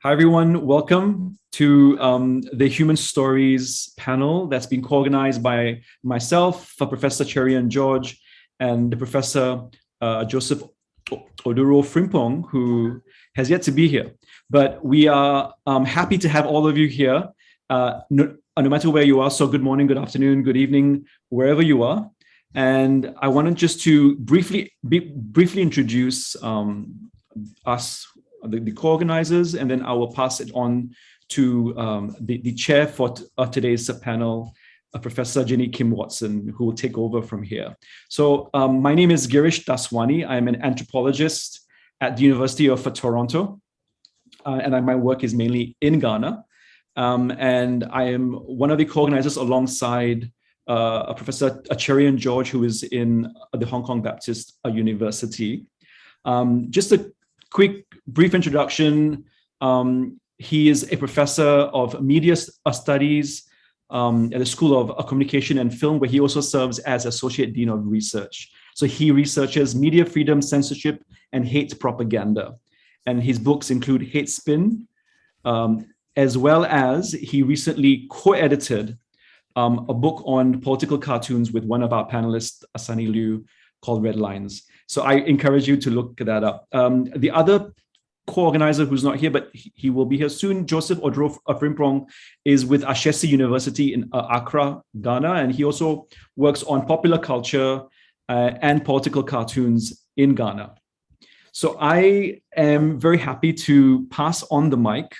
Hi, everyone. Welcome to the Human Stories panel that's been co-organized by myself, Professor Cherry and George, and the Professor Joseph Oduro-Frimpong, who has yet to be here. But we are happy to have all of you here, no matter where you are. So good morning, good afternoon, good evening, wherever you are. And I wanted just to briefly introduce us, the co-organizers, and then I will pass it on to the chair for today's panel, Professor Jenny Kim Watson, who will take over from here. So my name is Girish Daswani. I'm an anthropologist at the University of Toronto, and my work is mainly in Ghana. And I am one of the co-organizers alongside Professor Cherry and George, who is in the Hong Kong Baptist University. Just a quick, brief introduction. He is a professor of media studies at the School of Communication and Film, where he also serves as Associate Dean of Research. So he researches media freedom, censorship, and hate propaganda. And his books include Hate Spin, as well as he recently co-edited a book on political cartoons with one of our panelists, Sonny Liew, called Red Lines. So I encourage you to look that up. The other co-organizer who's not here, but he will be here soon, Joseph Oduro-Frimpong, is with Ashesi University in Ackwerh, Ghana, and he also works on popular culture and political cartoons in Ghana. So I am very happy to pass on the mic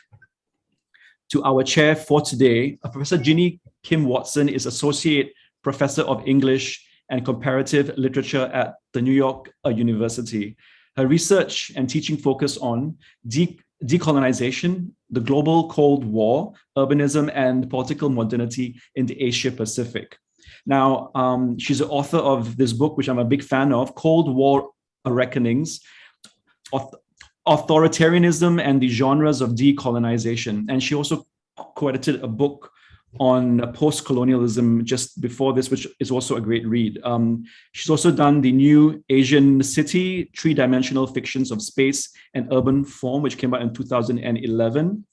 to our chair for today. Professor Jenny Kim Watson is Associate Professor of English and Comparative Literature at the New York University. Her research and teaching focus on decolonization, the global Cold War, urbanism, and political modernity in the Asia Pacific. Now, she's the author of this book, which I'm a big fan of, Cold War Reckonings, Authoritarianism and the Genres of Decolonization. And she also co-edited a book on post-colonialism just before this, which is also a great read. She's also done the new Asian City, Three-Dimensional Fictions of Space and Urban Form, which came out in 2011.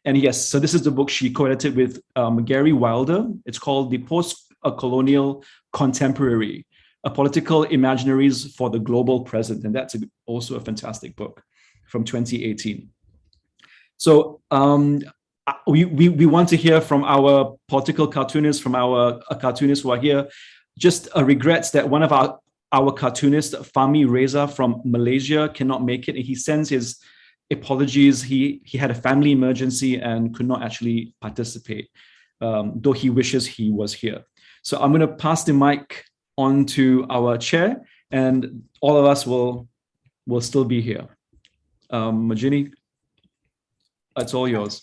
And yes, so this is the book she co-edited with Gary Wilder. It's called The Post-Colonial Contemporary, A Political Imaginaries for the Global Present. And that's also a fantastic book from 2018. So, we want to hear from our political cartoonists, from our cartoonists who are here. Just regrets that one of our cartoonists, Fahmi Reza from Malaysia, cannot make it. And he sends his apologies. He had a family emergency and could not actually participate, though he wishes he was here. So I'm going to pass the mic on to our chair, and all of us will still be here. Majini, it's all yours.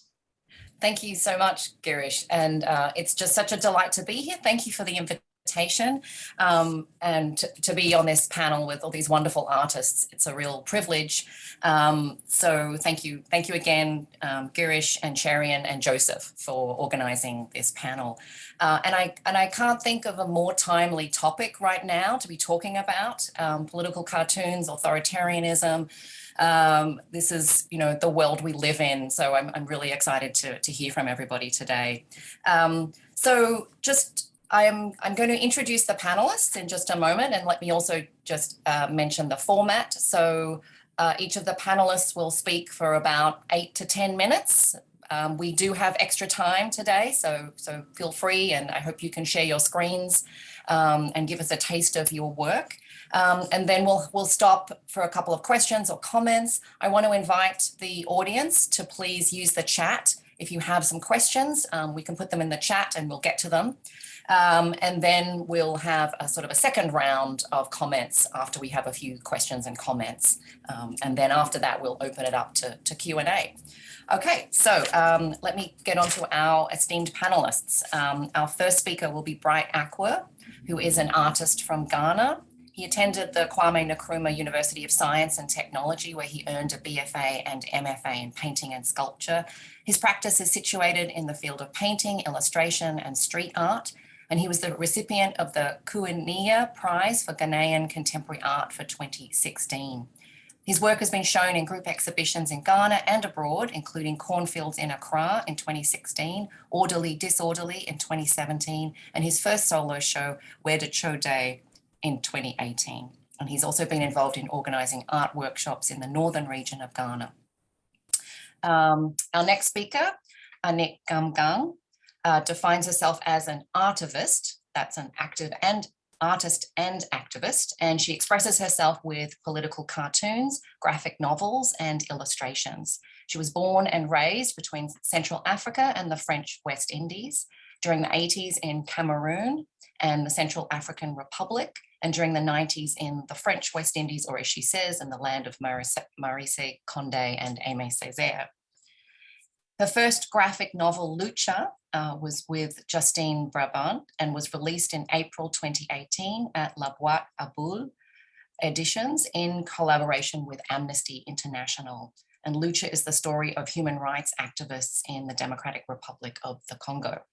Thank you so much, Girish. And it's just such a delight to be here. Thank you for the invitation and to be on this panel with all these wonderful artists. It's a real privilege. So thank you. Thank you again, Girish and Cherian and Joseph, for organizing this panel. And I can't think of a more timely topic right now to be talking about, political cartoons, authoritarianism. This is, the world we live in. So I'm really excited to hear from everybody today. So I'm going to introduce the panelists in just a moment, and let me also just mention the format. So each of the panelists will speak for about 8 to 10 minutes. We do have extra time today, so feel free, and I hope you can share your screens and give us a taste of your work. And then we'll stop for a couple of questions or comments. I want to invite the audience to please use the chat. If you have some questions, we can put them in the chat and we'll get to them. And then we'll have a sort of a second round of comments after we have a few questions and comments. And then after that, we'll open it up to Q&A. Okay, so let me get on to our esteemed panelists. Our first speaker will be Bright Ackwerh, who is an artist from Ghana. He attended the Kwame Nkrumah University of Science and Technology, where he earned a BFA and MFA in painting and sculpture. His practice is situated in the field of painting, illustration, and street art. And he was the recipient of the Kuania Prize for Ghanaian Contemporary Art for 2016. His work has been shown in group exhibitions in Ghana and abroad, including Cornfields in Accra in 2016, Orderly Disorderly in 2017, and his first solo show, Where the Cho Day, in 2018. And he's also been involved in organising art workshops in the northern region of Ghana. Our next speaker, Annick Kamgang, defines herself as an artivist, that's an active and artist and activist, and she expresses herself with political cartoons, graphic novels, and illustrations. She was born and raised between Central Africa and the French West Indies, during the 80s in Cameroon and the Central African Republic, and during the 90s in the French West Indies, or as she says, in the land of Maurice Condé and Aimé Césaire. Her first graphic novel, Lucha, was with Justine Brabant and was released in April 2018 at La Boîte à Boules Editions in collaboration with Amnesty International. And Lucha is the story of human rights activists in the Democratic Republic of the Congo.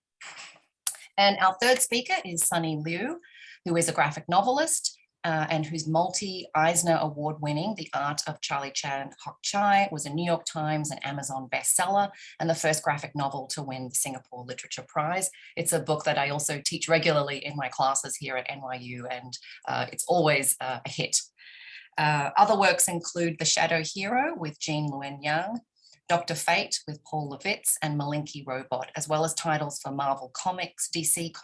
And our third speaker is Sonny Liew, who is a graphic novelist and whose multi-Eisner Award-winning The Art of Charlie Chan Hock Chai was a New York Times and Amazon bestseller and the first graphic novel to win the Singapore Literature Prize. It's a book that I also teach regularly in my classes here at NYU, and it's always a hit. Other works include The Shadow Hero with Jean Luen Yang, Dr. Fate with Paul Levitz, and Malinky Robot, as well as titles for Marvel Comics, DC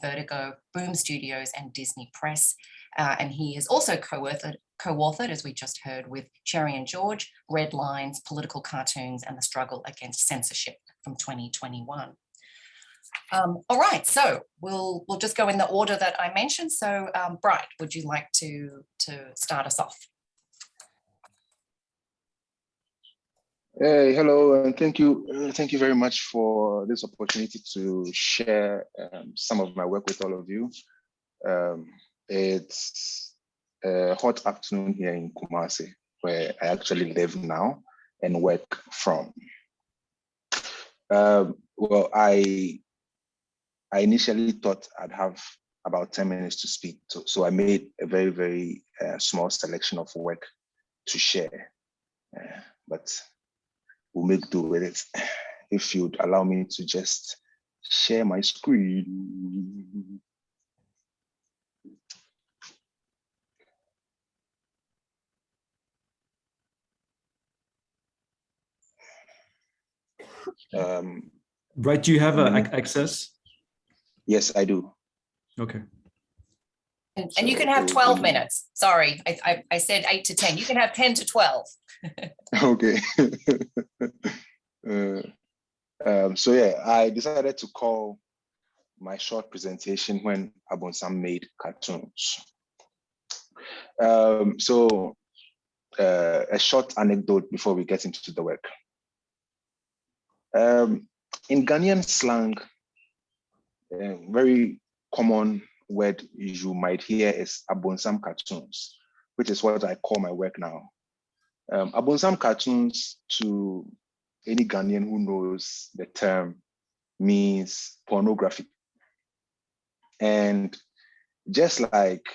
Vertigo, Boom Studios, and Disney Press. And he is also co-authored, as we just heard, with Cherry and George, Red Lines, Political Cartoons, and the Struggle Against Censorship from 2021. All right, so we'll just go in the order that I mentioned. So Bright, would you like to start us off? Hey, hello, and thank you very much for this opportunity to share some of my work with all of you. It's a hot afternoon here in Kumasi, where I actually live now and work from. Well, I initially thought I'd have about 10 minutes to speak, so I made a very, very small selection of work to share, but we'll make do with it. If you'd allow me to just share my screen. Right, do you have access? Yes, I do. Okay. And you can have 12 minutes. Sorry, I said 8 to 10. You can have 10 to 12. Okay. So yeah, I decided to call my short presentation When Abonsam Made Cartoons. So a short anecdote before we get into the work. In Ghanaian slang, a very common word you might hear is Abonsam cartoons, which is what I call my work now. Abonsam cartoons, to any Ghanaian who knows the term, means pornography. And just like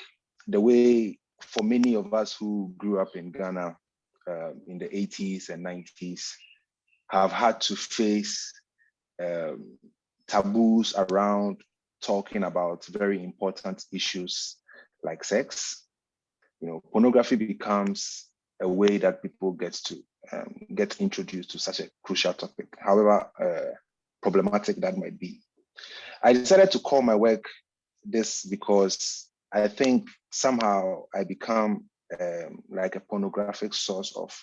the way for many of us who grew up in Ghana in the 80s and 90s have had to face taboos around talking about very important issues like sex, pornography becomes a way that people get introduced to such a crucial topic, however problematic that might be. I decided to call my work this because I think somehow I become like a pornographic source of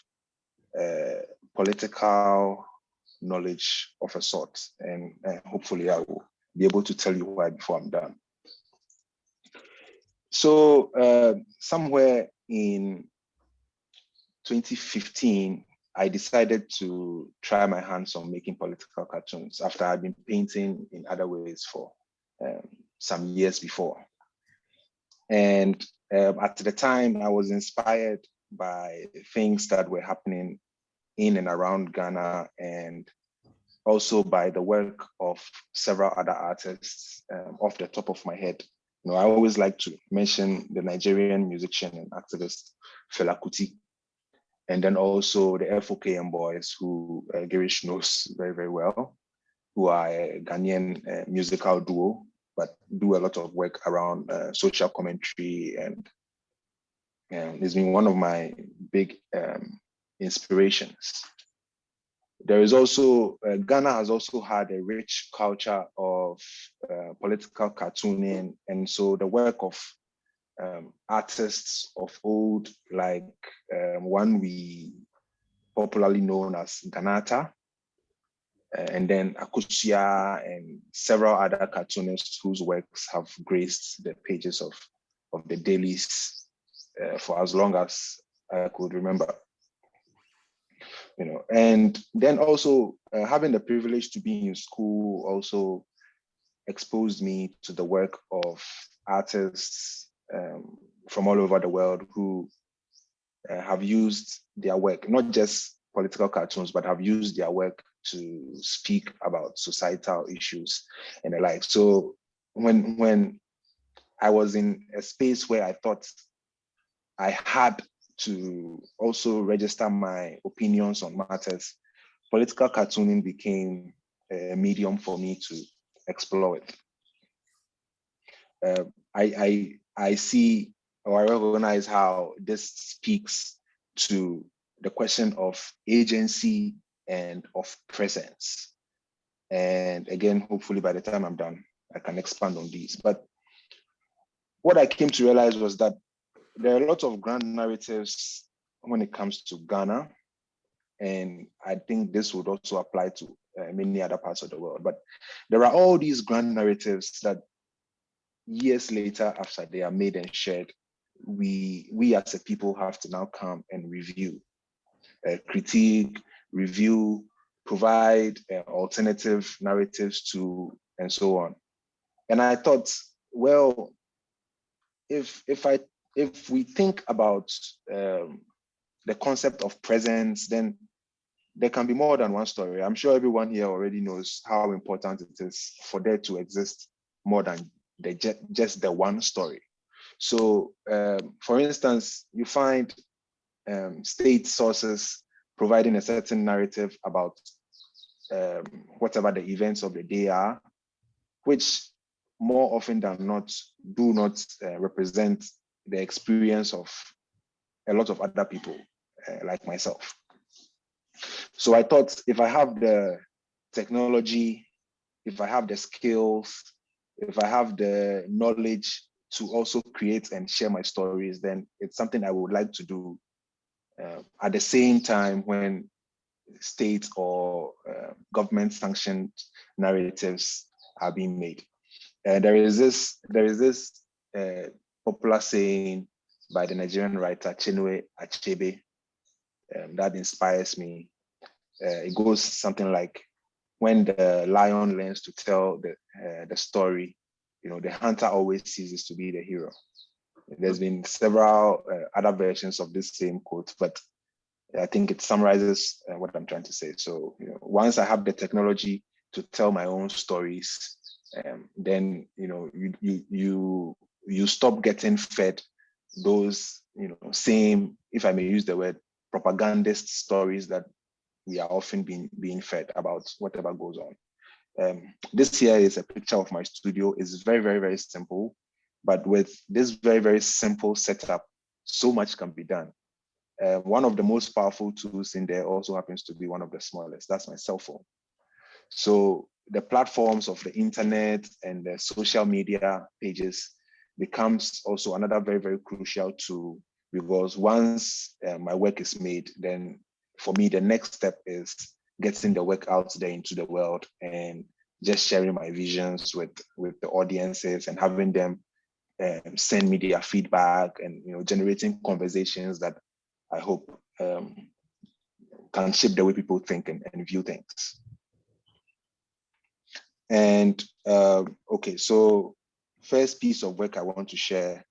political knowledge of a sort, and hopefully I will be able to tell you why before I'm done. So somewhere in 2015, I decided to try my hands on making political cartoons after I'd been painting in other ways for some years before. And at the time, I was inspired by things that were happening in and around Ghana, and also by the work of several other artists. Off the top of my head, I always like to mention the Nigerian musician and activist Fela Kuti, and then also the FOKM boys, who Girish knows very, very well, who are a Ghanaian musical duo, but do a lot of work around social commentary, and it's been one of my big inspirations. There is also, Ghana has also had a rich culture of political cartooning, and so the work of artists of old, like one we popularly known as Ganata, and then Akusia, and several other cartoonists whose works have graced the pages of the dailies for as long as I could remember. And then also having the privilege to be in school also exposed me to the work of artists from all over the world who have used their work, not just political cartoons, but have used their work to speak about societal issues and the like. So when I was in a space where I thought I had to also register my opinions on matters, political cartooning became a medium for me to explore it. I see, or I recognize how this speaks to the question of agency and of presence. And again, hopefully by the time I'm done, I can expand on these. But what I came to realize was that there are a lot of grand narratives when it comes to Ghana. And I think this would also apply to many other parts of the world. But there are all these grand narratives that years later, after they are made and shared, we as a people have to now come and review, critique, review, provide alternative narratives to, and so on. And I thought, well, if we think about the concept of presence, then there can be more than one story. I'm sure everyone here already knows how important it is for there to exist more than just the one story. So, for instance, you find state sources providing a certain narrative about whatever the events of the day are, which more often than not do not represent the experience of a lot of other people like myself. So I thought, if I have the technology, if I have the skills, if I have the knowledge to also create and share my stories, then it's something I would like to do at the same time when state or government sanctioned narratives are being made. There is this popular saying by the Nigerian writer Chinua Achebe that inspires me. It goes something like, when the lion learns to tell the story, the hunter always ceases to be the hero. There's been several other versions of this same quote, but I think it summarizes what I'm trying to say. So, once I have the technology to tell my own stories, then you stop getting fed those same, if I may use the word, propagandist stories that we are often being fed about whatever goes on. This here is a picture of my studio. It's very, very, very simple, but with this very, very simple setup, so much can be done. One of the most powerful tools in there also happens to be one of the smallest. That's my cell phone. So the platforms of the internet and the social media pages becomes also another very, very crucial tool, because once my work is made, then for me, the next step is getting the work out there into the world and just sharing my visions with the audiences and having them send me their feedback, and generating conversations that I hope can shape the way people think and view things. And okay, so first piece of work I want to share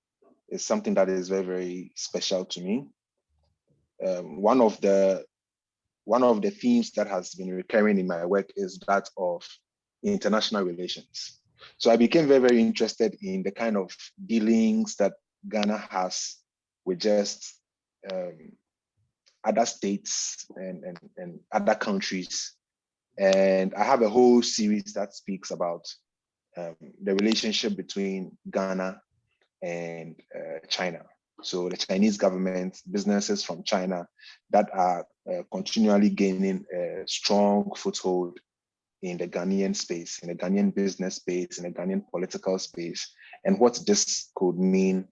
is something that is very, very special to me. One of the themes that has been recurring in my work is that of international relations. So I became very, very interested in the kind of dealings that Ghana has with just other states and other countries. And I have a whole series that speaks about the relationship between Ghana and China. So the Chinese government, businesses from China that are continually gaining a strong foothold in the Ghanaian space, in the Ghanaian business space, in the Ghanaian political space, and what this could mean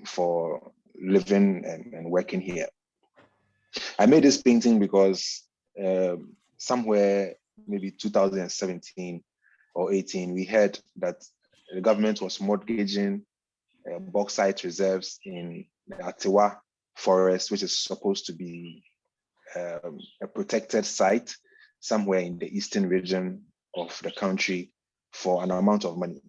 for living and working here. I made this painting because somewhere maybe 2017 or 18, we heard that the government was mortgaging bauxite reserves in the Ackwerh forest, which is supposed to be a protected site somewhere in the eastern region of the country for an amount of money.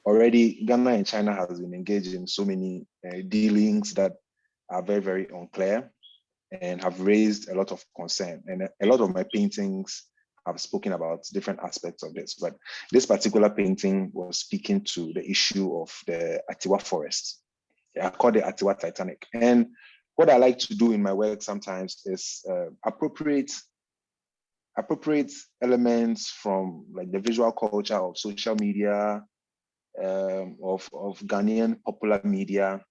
Already, Ghana and China has been engaged in so many dealings that are very, very unclear and have raised a lot of concern. And a lot of my paintings have spoken about different aspects of this, but this particular painting was speaking to the issue of the Ackwerh forest. I call it Ackwerh Titanic. And what I like to do in my work sometimes is appropriate elements from like the visual culture of social media, of Ghanaian popular media,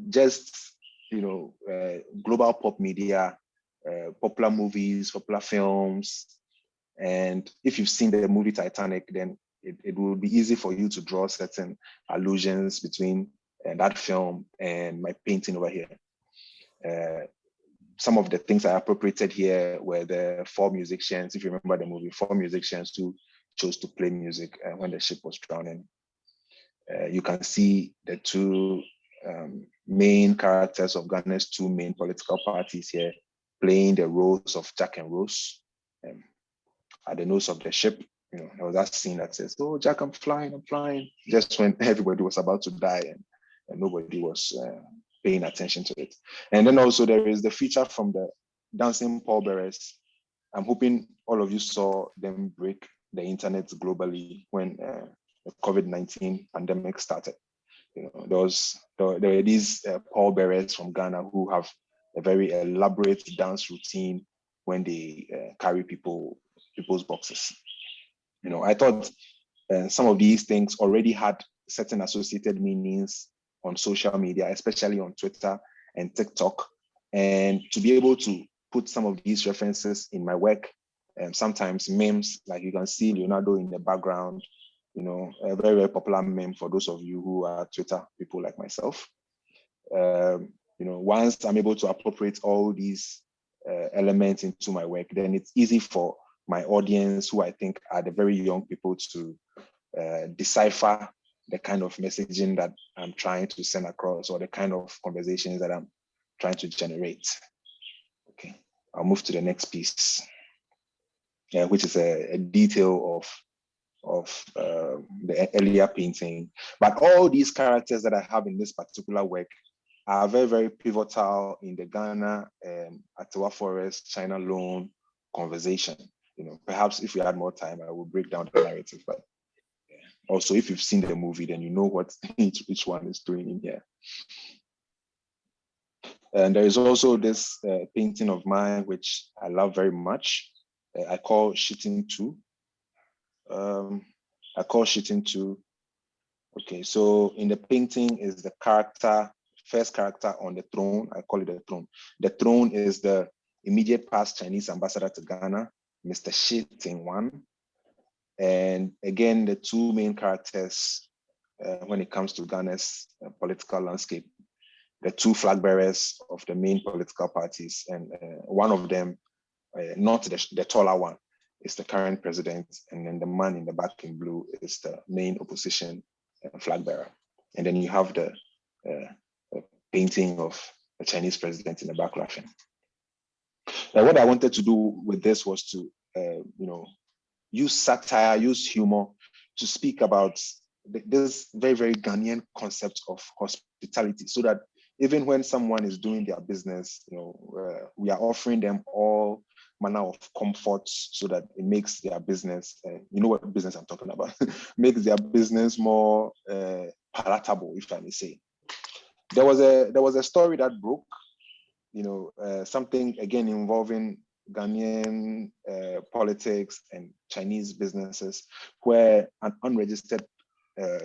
just global pop media, popular movies, popular films. And if you've seen the movie Titanic, then it will be easy for you to draw certain allusions between that film and my painting over here. Some of the things I appropriated here were the 4 musicians, if you remember the movie, 4 musicians who chose to play music when the ship was drowning. You can see the 2 main characters of Ghana's 2 main political parties here playing the roles of Jack and Rose at the nose of the ship. There was that scene that says, "Oh, Jack, I'm flying," just when everybody was about to die and nobody was paying attention to it. And then also there is the feature from the dancing pallbearers. I'm hoping all of you saw them break the internet globally when the COVID-19 pandemic started. There were these pallbearers from Ghana who have a very elaborate dance routine when they carry people's boxes. I thought some of these things already had certain associated meanings on social media, especially on Twitter and TikTok. And to be able to put some of these references in my work, sometimes memes, like you can see Leonardo in the background, a very, very popular meme for those of you who are Twitter people like myself. Once I'm able to appropriate all these elements into my work, then it's easy for my audience, who I think are the very young people, to decipher the kind of messaging that I'm trying to send across, or the kind of conversations that I'm trying to generate. Okay, I'll move to the next piece, which is a detail of the earlier painting. But all these characters that I have in this particular work are very, very pivotal in the Ghana Ackwerh Forest China loan conversation. Perhaps if we had more time, I will break down the narrative. But also, if you've seen the movie, then you know what each one is doing in here. And there is also this painting of mine, which I love very much. I call Shitting 2. Okay, so in the painting is the first character on the throne. I call it the throne. The throne is the immediate past Chinese ambassador to Ghana, Mr. Shitting 1. And again, the 2 main characters when it comes to Ghana's political landscape, the 2 flag bearers of the main political parties. And one of them, not the taller one, is the current president. And then the man in the back in blue is the main opposition flag bearer. And then you have the painting of the Chinese president in the back laughing. Now, what I wanted to do with this was to, use satire, use humor to speak about this very, very Ghanaian concept of hospitality, so that even when someone is doing their business, we are offering them all manner of comforts so that it makes their business, you know what business I'm talking about, makes their business more palatable, if I may say. there was a story that broke, something again involving Ghanaian politics and Chinese businesses, where an unregistered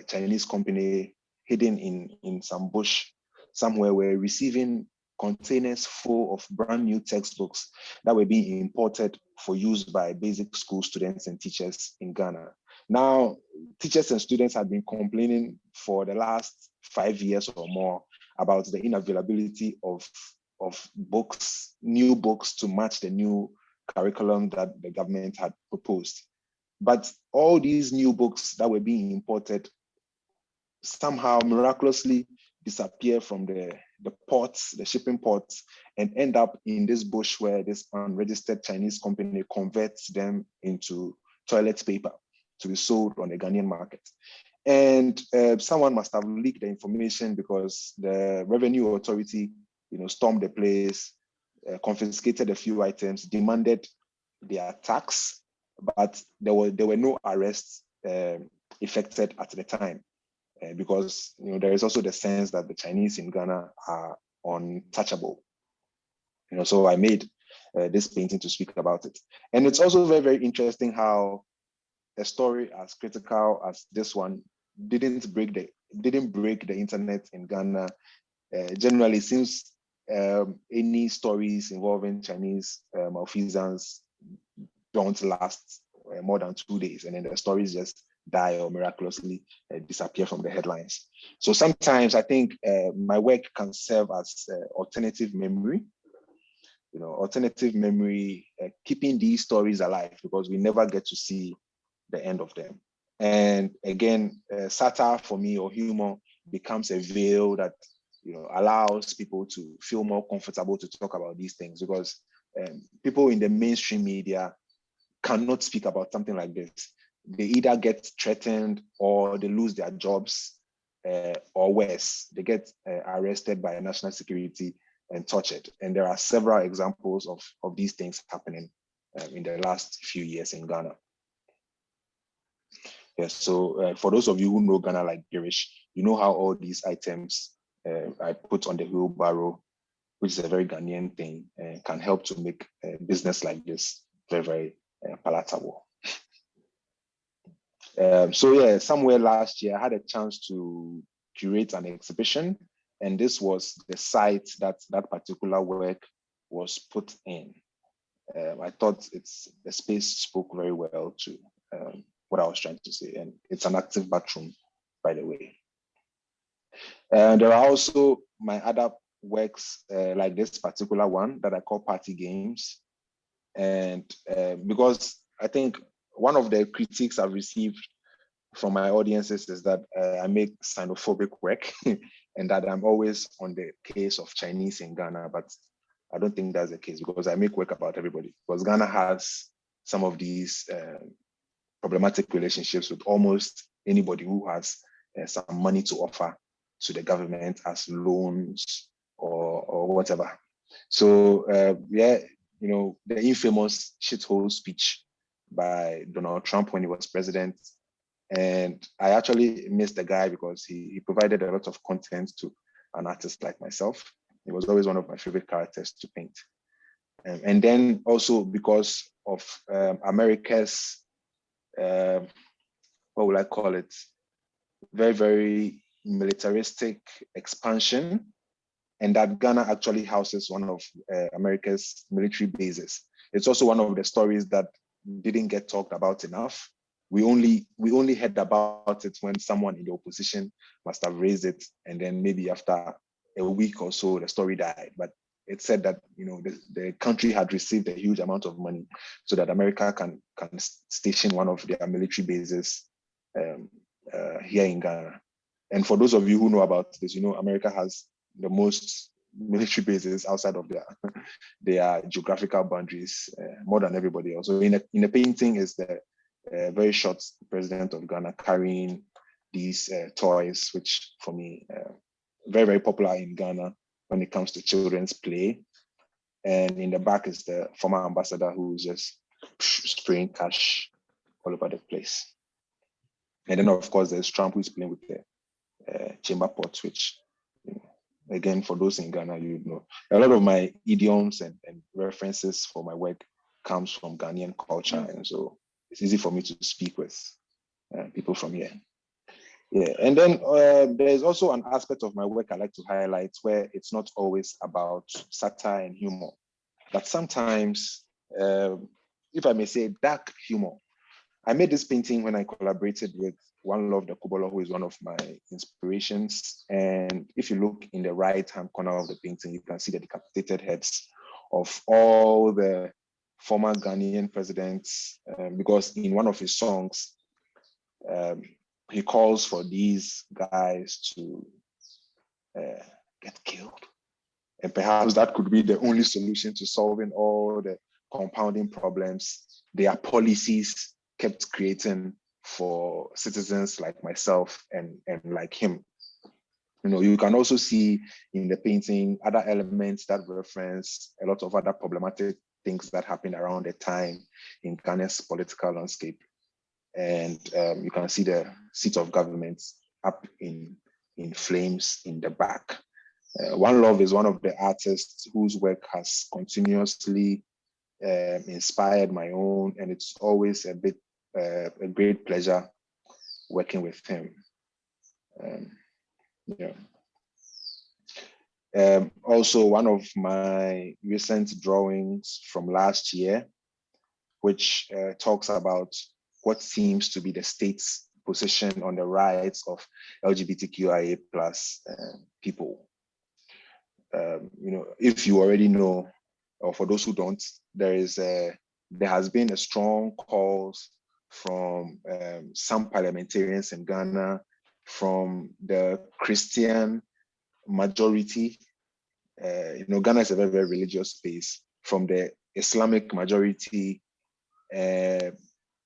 Chinese company hidden in some bush somewhere were receiving containers full of brand new textbooks that were being imported for use by basic school students and teachers in Ghana. Now, teachers and students had been complaining for the last 5 years or more about the inavailability of books, new books to match the new curriculum that the government had proposed. But all these new books that were being imported somehow miraculously disappear from the ports, the shipping ports, and end up in this bush where this unregistered Chinese company converts them into toilet paper to be sold on the Ghanaian market. And someone must have leaked the information because the revenue authority, stormed the place, confiscated a few items, demanded their tax, but there were no arrests effected at the time. Because there is also the sense that the Chinese in Ghana are untouchable. So I made this painting to speak about it. And it's also very, very interesting how a story as critical as this one didn't break the internet in Ghana. Generally, since any stories involving Chinese malfeasance don't last more than 2 days, and then the stories just die or miraculously disappear from the headlines. So sometimes I think my work can serve as alternative memory, alternative memory, keeping these stories alive because we never get to see the end of them. And again, satire for me or humor becomes a veil that allows people to feel more comfortable to talk about these things because people in the mainstream media cannot speak about something like this. They either get threatened or they lose their jobs, or worse, they get arrested by national security and tortured. And there are several examples of these things happening in the last few years in Ghana. Yes, so for those of you who know Ghana like Girish, you know how all these items I put on the wheelbarrow, which is a very Ghanaian thing, can help to make business like this very, very palatable. So yeah, somewhere last year, I had a chance to curate an exhibition, and this was the site that particular work was put in. I thought the space spoke very well to what I was trying to say, and it's an active bathroom, by the way. And there are also my other works like this particular one that I call Party Games. And because I think one of the critiques I've received from my audiences is that I make xenophobic work and that I'm always on the case of Chinese in Ghana, but I don't think that's the case because I make work about everybody. Because Ghana has some of these problematic relationships with almost anybody who has some money to offer to the government as loans or whatever. So yeah, the infamous shithole speech by Donald Trump when he was president. And I actually missed the guy because he provided a lot of content to an artist like myself. He was always one of my favorite characters to paint. And then also because of America's, what would I call it? Very, very militaristic expansion, and that Ghana actually houses one of America's military bases. It's also one of the stories that didn't get talked about enough. We only heard about it when someone in the opposition must have raised it, and then maybe after a week or so, the story died. But it said that the country had received a huge amount of money so that America can station one of their military bases here in Ghana. And for those of you who know about this, America has the most military bases outside of their geographical boundaries, more than everybody else. So in a painting is the very short president of Ghana carrying these toys, which for me, very, very popular in Ghana when it comes to children's play. And in the back is the former ambassador who's just spraying cash all over the place. And then of course there's Trump who's playing with the chamber pots, which again, for those in Ghana, you know, a lot of my idioms and references for my work comes from Ghanaian culture. And so it's easy for me to speak with people from here. Yeah, and then there's also an aspect of my work I like to highlight where it's not always about satire and humor, but sometimes, if I may say, dark humor. I made this painting when I collaborated with One Love the Kubolo, who is one of my inspirations. And if you look in the right-hand corner of the painting, you can see the decapitated heads of all the former Ghanaian presidents, because in one of his songs, he calls for these guys to get killed. And perhaps that could be the only solution to solving all the compounding problems their policies kept creating for citizens like myself and like him. You know, you can also see in the painting other elements that reference a lot of other problematic things that happened around the time in Ghana's political landscape. And you can see the seat of government up in flames in the back. One Love is one of the artists whose work has continuously inspired my own, and it's always a great pleasure working with him. Also, one of my recent drawings from last year, which talks about what seems to be the state's position on the rights of LGBTQIA+ people. If you already know, or for those who don't, there has been a strong call from some parliamentarians in Ghana, from the Christian majority. Ghana is a very, very religious space, from the Islamic majority,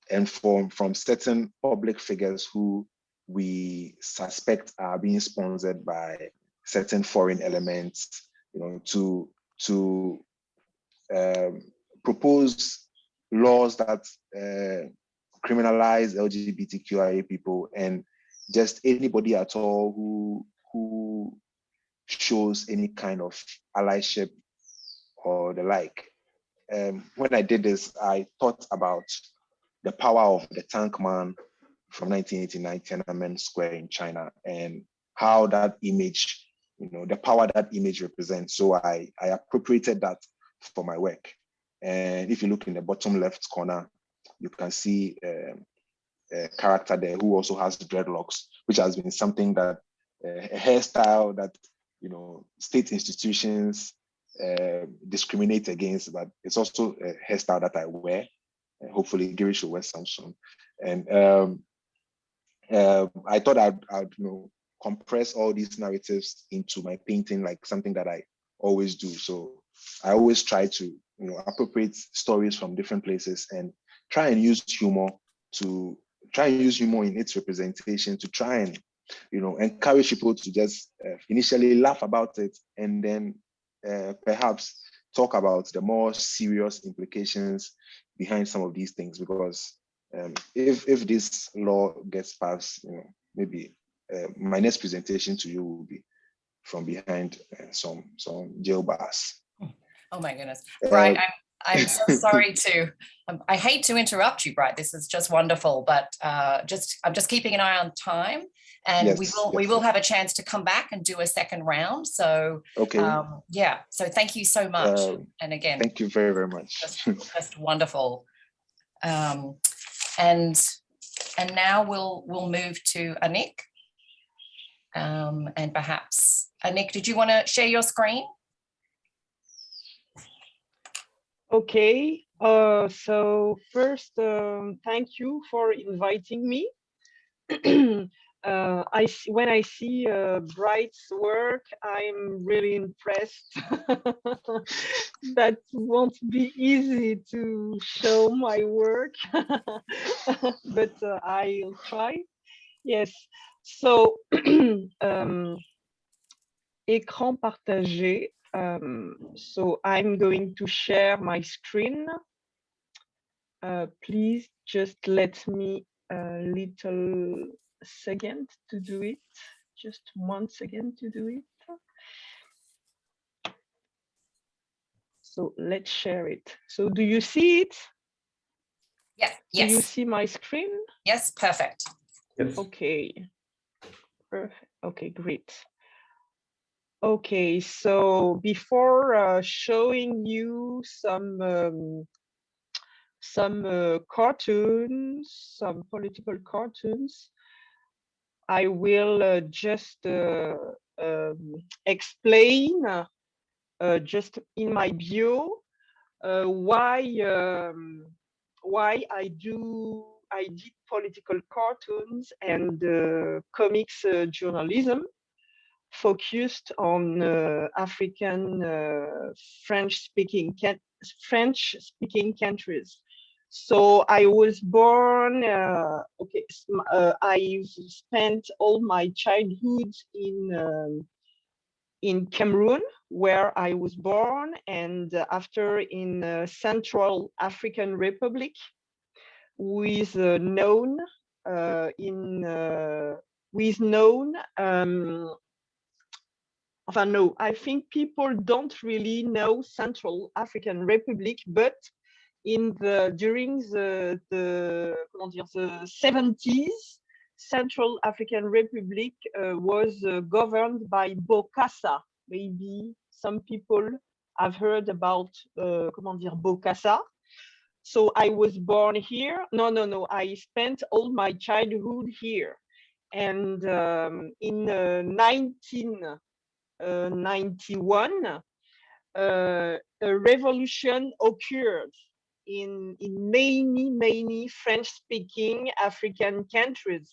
and from certain public figures who we suspect are being sponsored by certain foreign elements, to propose laws that criminalize LGBTQIA people and just anybody at all who shows any kind of allyship or the like. When I did this, I thought about the power of the tank man from 1989 Tiananmen Square in China and how that image, the power that image represents. So I appropriated that for my work. And if you look in the bottom left corner, you can see a character there who also has dreadlocks, which has been something that a hairstyle that state institutions discriminate against, but it's also a hairstyle that I wear. And hopefully Girish will wear some soon. And I thought I'd compress all these narratives into my painting, like something that I always do. So I always try to appropriate stories from different places and try and use humor in its representation to try and encourage people to just initially laugh about it and then perhaps talk about the more serious implications behind some of these things. Because if this law gets passed, maybe my next presentation to you will be from behind some jail bars. Oh my goodness, Bright! I'm so sorry to. I hate to interrupt you, Bright. This is just wonderful, but I'm just keeping an eye on time, and yes, we will have a chance to come back and do a second round. So okay, yeah. So thank you so much, and again, thank you very, very much. Just wonderful. And now we'll move to Annick. And perhaps Annick, did you want to share your screen? Okay, so first, thank you for inviting me. When I see Bright's work, I'm really impressed. That won't be easy to show my work, but I'll try. Yes, so écran partagé. So I'm going to share my screen. Please just let me a little second to do it. Just 1 second to do it. So let's share it. So do you see it? Yeah, Do you yes, see my screen? yes, perfect. Yes. Okay, perfect. Okay, great. Okay, so before showing you some cartoons, some political cartoons, I will just explain just in my bio why I did political cartoons and comics journalism focused on African French-speaking countries. So I was born. I spent all my childhood in Cameroon, where I was born, and after in Central African Republic, who is known Enfin, no, I think people don't really know Central African Republic, but during the 70s, Central African Republic was governed by Bokassa. Maybe some people have heard about Bokassa. So I was born here. No. I spent all my childhood here. And in 1991, a revolution occurred in many French-speaking African countries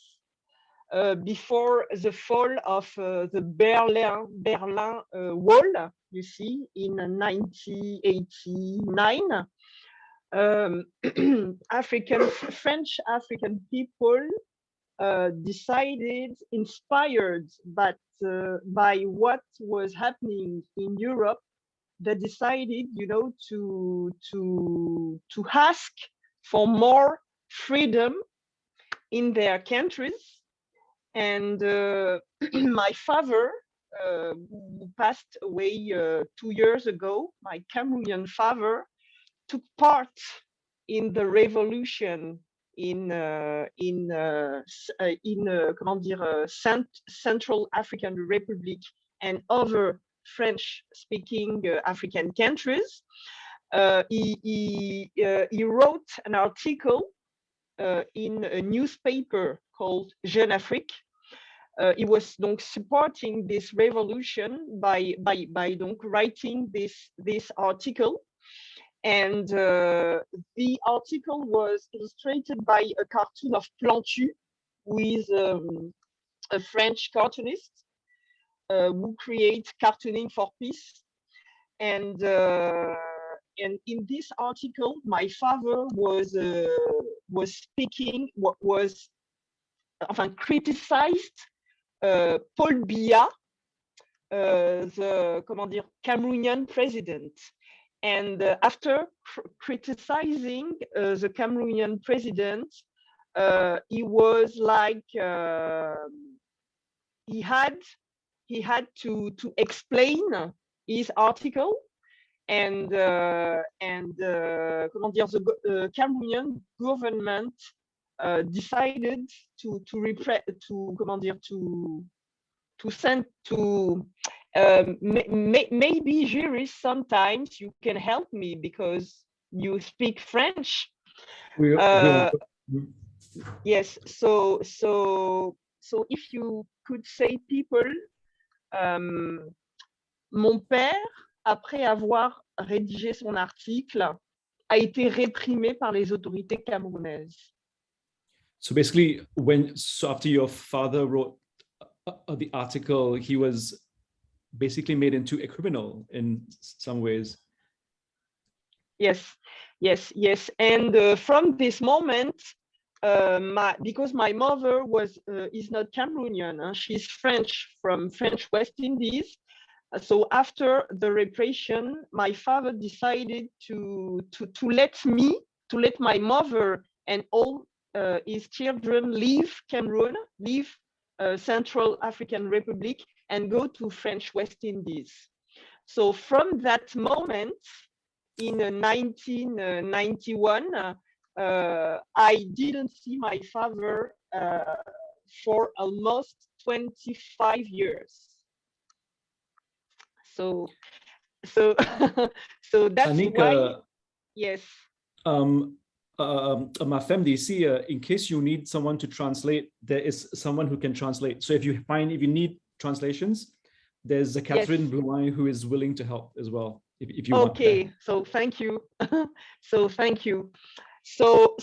before the fall of the Berlin Wall. You see, in 1989, French African people decided, inspired by what was happening in Europe, they decided, to ask for more freedom in their countries. And my father, who passed away 2 years ago, my Cameroonian father, took part in the revolution in Central African Republic and other French-speaking African countries. He wrote an article in a newspaper called Jeune Afrique. He was donc supporting this revolution by writing this article. And the article was illustrated by a cartoon of Plantu, who is a French cartoonist who creates cartooning for peace. And in this article, my father was criticized Paul Biya, the Cameroonian president. And after criticizing the Cameroonian president, he was like he had to explain his article, and the Cameroonian government decided to send to maybe jurists, sometimes you can help me because you speak French. Yes, so if you could say, people, mon père, après avoir rédigé son article, a été réprimé par les autorités camerounaises. So basically, after your father wrote the article, he was basically made into a criminal in some ways. Yes. And from this moment, because my mother is not Cameroonian, she's French, from French West Indies. So after the repression, my father decided to let my mother and all his children leave Cameroon, leave Central African Republic, and go to French West Indies. So from that moment, in 1991, I didn't see my father for almost 25 years. So so that's Annick, why, yes. Ma femme d'ici, in case you need someone to translate, there is someone who can translate. So if you need translations, there's a Catherine Blouin who is willing to help as well, if you want. Okay, so thank you. So thank you. So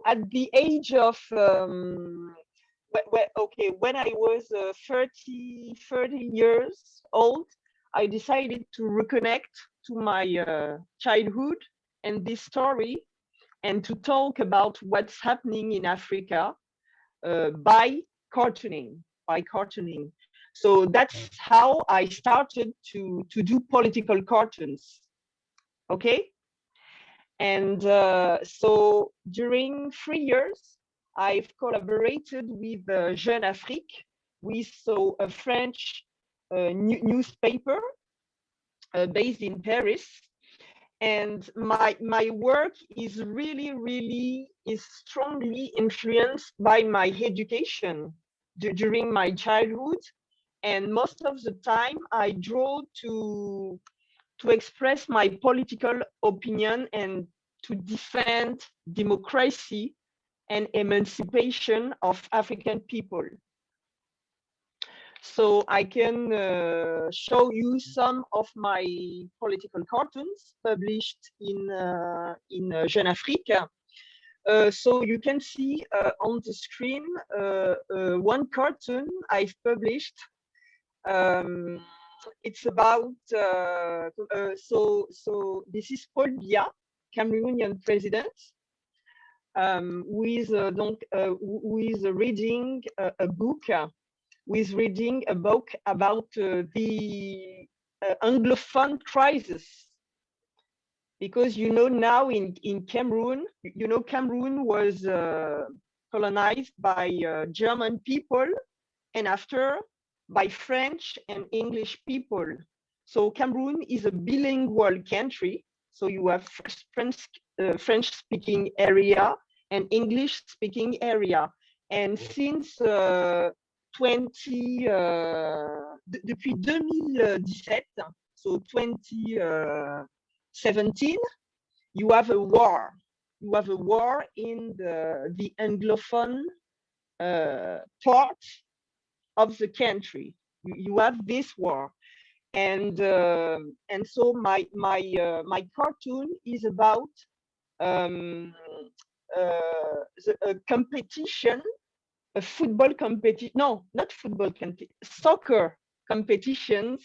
at the age of when I was 30 years old, I decided to reconnect to my childhood and this story, and to talk about what's happening in Africa by cartooning. So that's how I started to do political cartoons. Okay. And so during 3 years, I've collaborated with Jeune Afrique, with a French newspaper based in Paris. And my work is really strongly influenced by my education during my childhood. And most of the time I draw to express my political opinion and to defend democracy and emancipation of African people. So I can show you some of my political cartoons published in Jeune Afrique. So you can see on the screen one cartoon I've published. It's about so this is Paul Biya, Cameroonian president, who is reading a book. Reading a book about the Anglophone crisis, because now in Cameroon, Cameroon was colonized by German people, and after by French and English people. So Cameroon is a bilingual country. So you have French-speaking area and English-speaking area. And since depuis 2017, so 2017, you have a war. You have a war in the Anglophone part of the country. You have this war, and so my cartoon is about a competition, a football competition. No, not football competition. Soccer competitions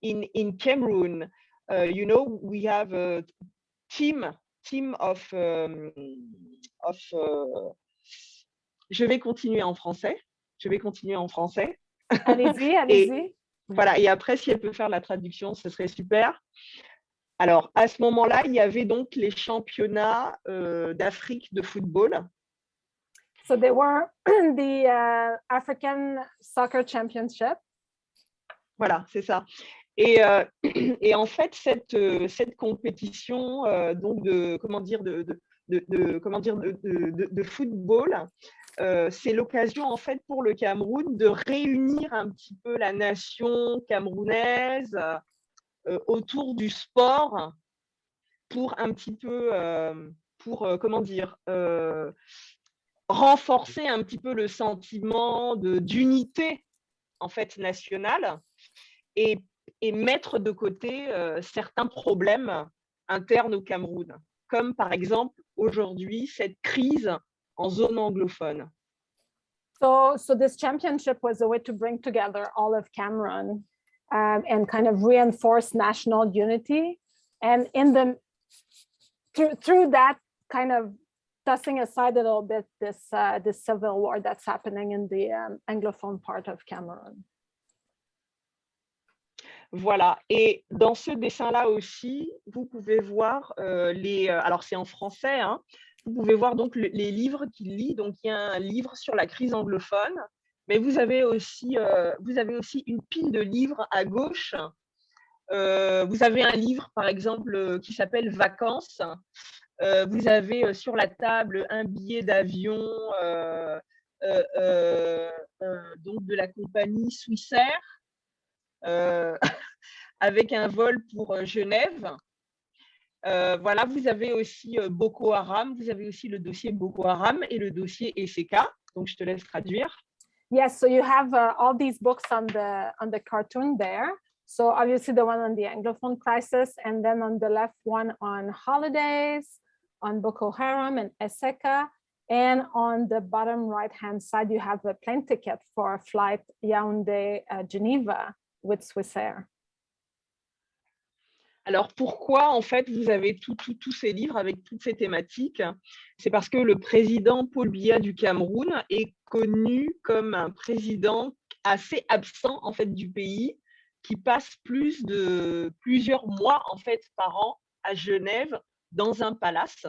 in Cameroon. We have a team of. Je vais continuer en français. Allez-y, allez-y. Voilà, et après, si elle peut faire la traduction, ce serait super. Alors, à ce moment-là, il y avait donc les championnats d'Afrique de football. So they were the African Soccer Championship. Voilà, c'est ça. Et en fait, cette compétition donc de football, c'est l'occasion en fait pour le Cameroun de réunir un petit peu la nation camerounaise autour du sport pour un petit peu renforcer un petit peu le sentiment d'unité en fait nationale et mettre de côté certains problèmes internes au Cameroun, comme par exemple aujourd'hui cette crise en zone anglophone. So this championship was a way to bring together all of Cameroon and kind of reinforce national unity, and through that kind of tossing aside a little bit this civil war that's happening in the anglophone part of Cameroon. Voilà, et dans ce dessin-là aussi, vous pouvez voir alors c'est en français, hein, vous pouvez voir donc les livres qu'il lit. Donc il y a un livre sur la crise anglophone, mais vous avez aussi une pile de livres à gauche Vous avez un livre, par exemple, qui s'appelle Vacances. Vous avez sur la table un billet d'avion donc de la compagnie Swissair avec un vol pour Genève. Voilà, vous avez aussi Boko Haram, vous avez aussi le dossier Boko Haram et le dossier ECK. Donc, je te laisse traduire. Yes, so you have all these books on the cartoon there. So obviously the one on the Anglophone crisis, and then on the left one on holidays, on Boko Haram and ECK. And on the bottom right-hand side, you have a plane ticket for a flight Yaoundé-Geneva with Swissair. Alors, pourquoi, en fait, vous avez tous ces livres avec toutes ces thématiques? C'est parce que le président Paul Biya du Cameroun est connu comme un président assez absent, en fait, du pays, qui passe plusieurs mois, en fait, par an à Genève, dans un palace.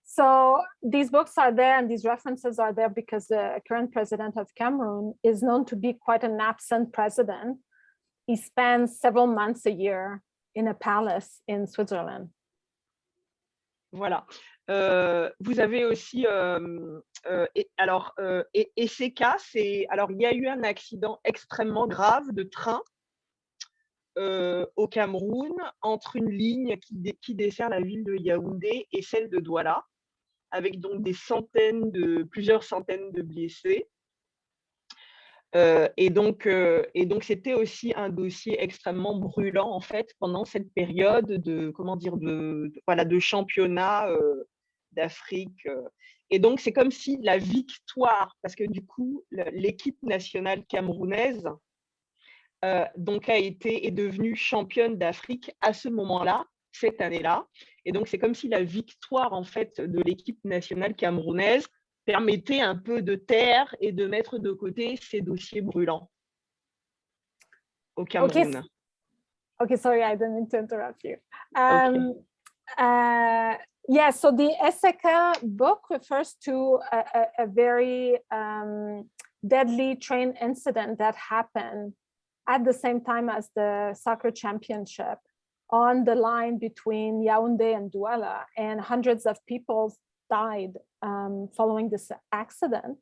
So these books are there and these references are there because the current president of Cameroon is known to be quite an absent president. He spends several months a year in a palace in Switzerland. Voilà. Vous avez aussi, et ces cas, alors il y a eu un accident extrêmement grave de train au Cameroun entre une ligne qui dessert la ville de Yaoundé et celle de Douala, avec donc plusieurs centaines de blessés. Et donc, c'était aussi un dossier extrêmement brûlant en fait pendant cette période de championnat d'Afrique. Et donc, c'est comme si la victoire, parce que du coup, l'équipe nationale camerounaise est devenue championne d'Afrique à ce moment-là, cette année-là. Et donc, c'est comme si la victoire en fait de l'équipe nationale camerounaise permettait un peu de taire et de mettre de côté ces dossiers brûlants au Cameroun. Okay, sorry, I didn't mean to interrupt you. Yeah, so the Eseka book refers to a very deadly train incident that happened at the same time as the soccer championship on the line between Yaoundé and Douala, and hundreds of people died following this accident.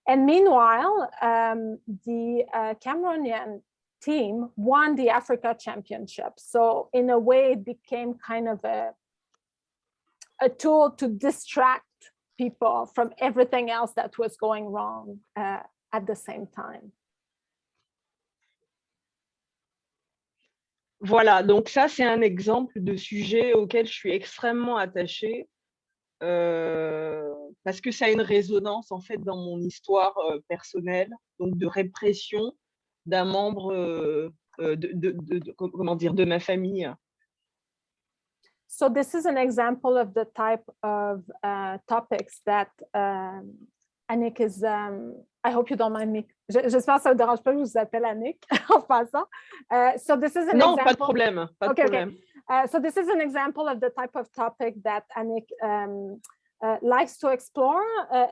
And meanwhile, the Cameroonian team won the Africa Championship. So in a way, it became kind of a tool to distract people from everything else that was going wrong at the same time. Voilà, donc ça, c'est un exemple de sujet auquel je suis extrêmement attachée. Parce que ça a une résonance en fait dans mon histoire personnelle, donc de répression d'un membre de ma famille. So this is an example of the type of topics that Annick is. I hope you don't mind me. J'espère que ça ne dérange pas que je vous appelle Annick en passant. So this is an non, example. Pas de problème. Pas de problème. So this is an example of the type of topic that Annick likes to explore,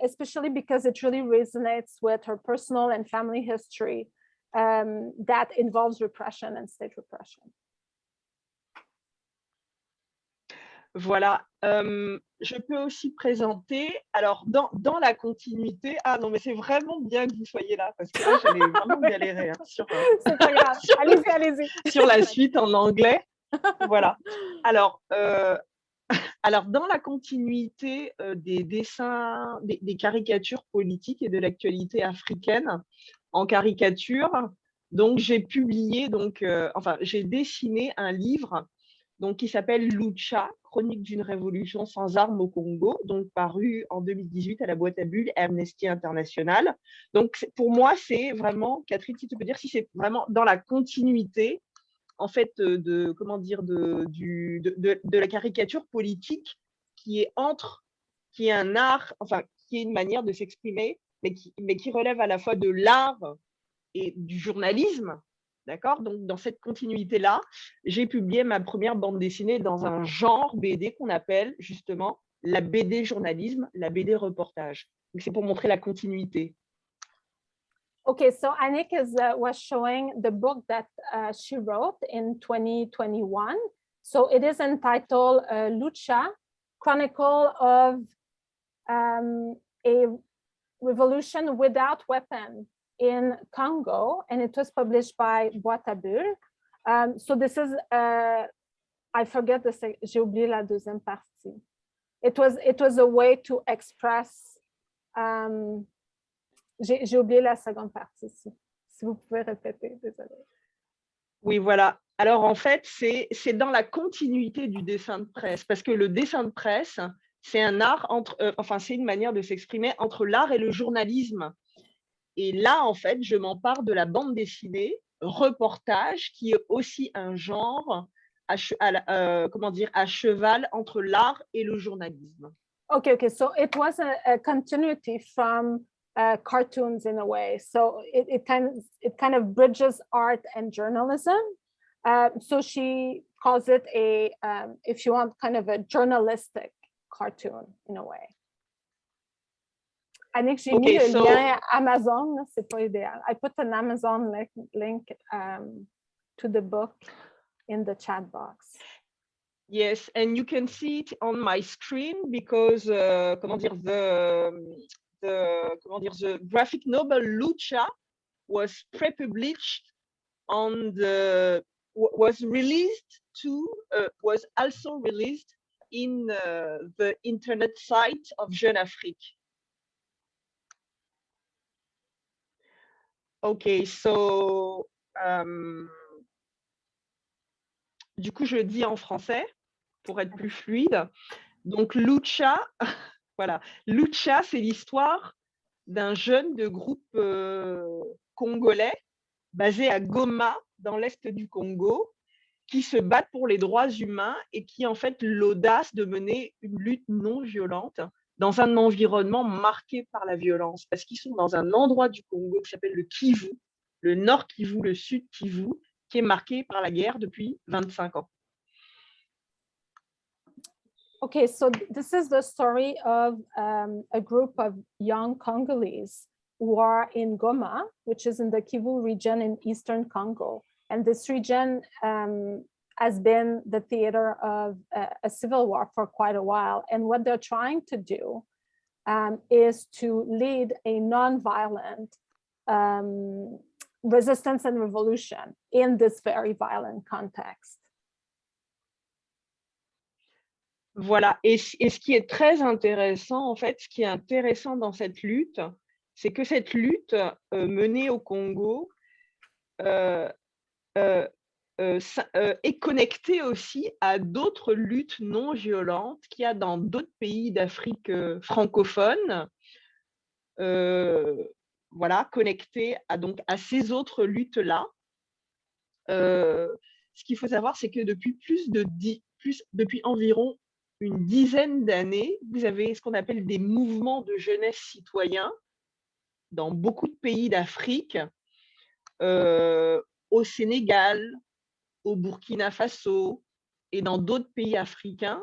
especially because it really resonates with her personal and family history that involves repression and state repression. Voilà. Je peux aussi présenter, alors dans la continuité, non mais c'est vraiment bien que vous soyez là, parce que là j'allais vraiment galérer c'est pas grave, allez-y. Sur la suite en anglais. Voilà. Alors dans la continuité des dessins, des caricatures politiques et de l'actualité africaine en caricature, donc j'ai publié, j'ai dessiné un livre qui s'appelle Lucha, chronique d'une révolution sans armes au Congo, donc paru en 2018 à la boîte à bulles Amnesty International. Donc pour moi, c'est vraiment, Catherine, si tu peux dire si c'est vraiment dans la continuité en fait de la caricature politique qui est un art, qui est une manière de s'exprimer, mais qui relève à la fois de l'art et du journalisme. D'accord? Donc, dans cette continuité-là, j'ai publié ma première bande dessinée dans un genre BD qu'on appelle justement la BD journalisme, la BD reportage. Donc, c'est pour montrer la continuité. Okay, so Annick was showing the book that she wrote in 2021. So it is entitled Lucha, Chronicle of a Revolution Without Weapon in Congo, and it was published by Boîte à Bulles. So this is, I forget j'ai oublié la deuxième partie. It was a way to express, j'ai oublié la seconde partie, si vous pouvez répéter, désolé. Oui, voilà. Alors, en fait, c'est dans la continuité du dessin de presse, parce que le dessin de presse, c'est un art c'est une manière de s'exprimer entre l'art et le journalisme. Et là, en fait, je m'empare de la bande dessinée, reportage, qui est aussi un genre à cheval entre l'art et le journalisme. Okay, so it was a continuity from cartoons in a way. So it kind of bridges art and journalism. So she calls it a, if you want, kind of a journalistic cartoon in a way. Annick, j'ai mis le lien Amazon, c'est pas idéal. I put an Amazon link to the book in the chat box. Yes, and you can see it on my screen because the graphic novel Lucha was pre-published on was also released in the internet site of Jeune Afrique. Okay, so du coup je le dis en français pour être plus fluide. Donc Lucha, voilà, Lucha, c'est l'histoire d'un jeune de groupe congolais basé à Goma, dans l'est du Congo, qui se battent pour les droits humains et qui en fait l'audace de mener une lutte non violente dans un environnement marqué par la violence, parce qu'ils sont dans un endroit du Congo qui s'appelle le Kivu, le Nord Kivu, le Sud Kivu, qui est marqué par la guerre depuis 25 ans. Okay, so this is the story of a group of young Congolese who are in Goma, which is in the Kivu region in Eastern Congo. And this region has been the theater of a civil war for quite a while. And what they're trying to do is to lead a non-violent resistance and revolution in this very violent context. Voilà, et ce qui est très intéressant, en fait, ce qui est intéressant dans cette lutte, c'est que cette lutte menée au Congo est connectée aussi à d'autres luttes non violentes qu'il y a dans d'autres pays d'Afrique francophone, voilà, connectée à ces autres luttes-là. Ce qu'il faut savoir, c'est que depuis depuis environ une dizaine d'années, vous avez ce qu'on appelle des mouvements de jeunesse citoyens dans beaucoup de pays d'Afrique, au Sénégal, au Burkina Faso et dans d'autres pays africains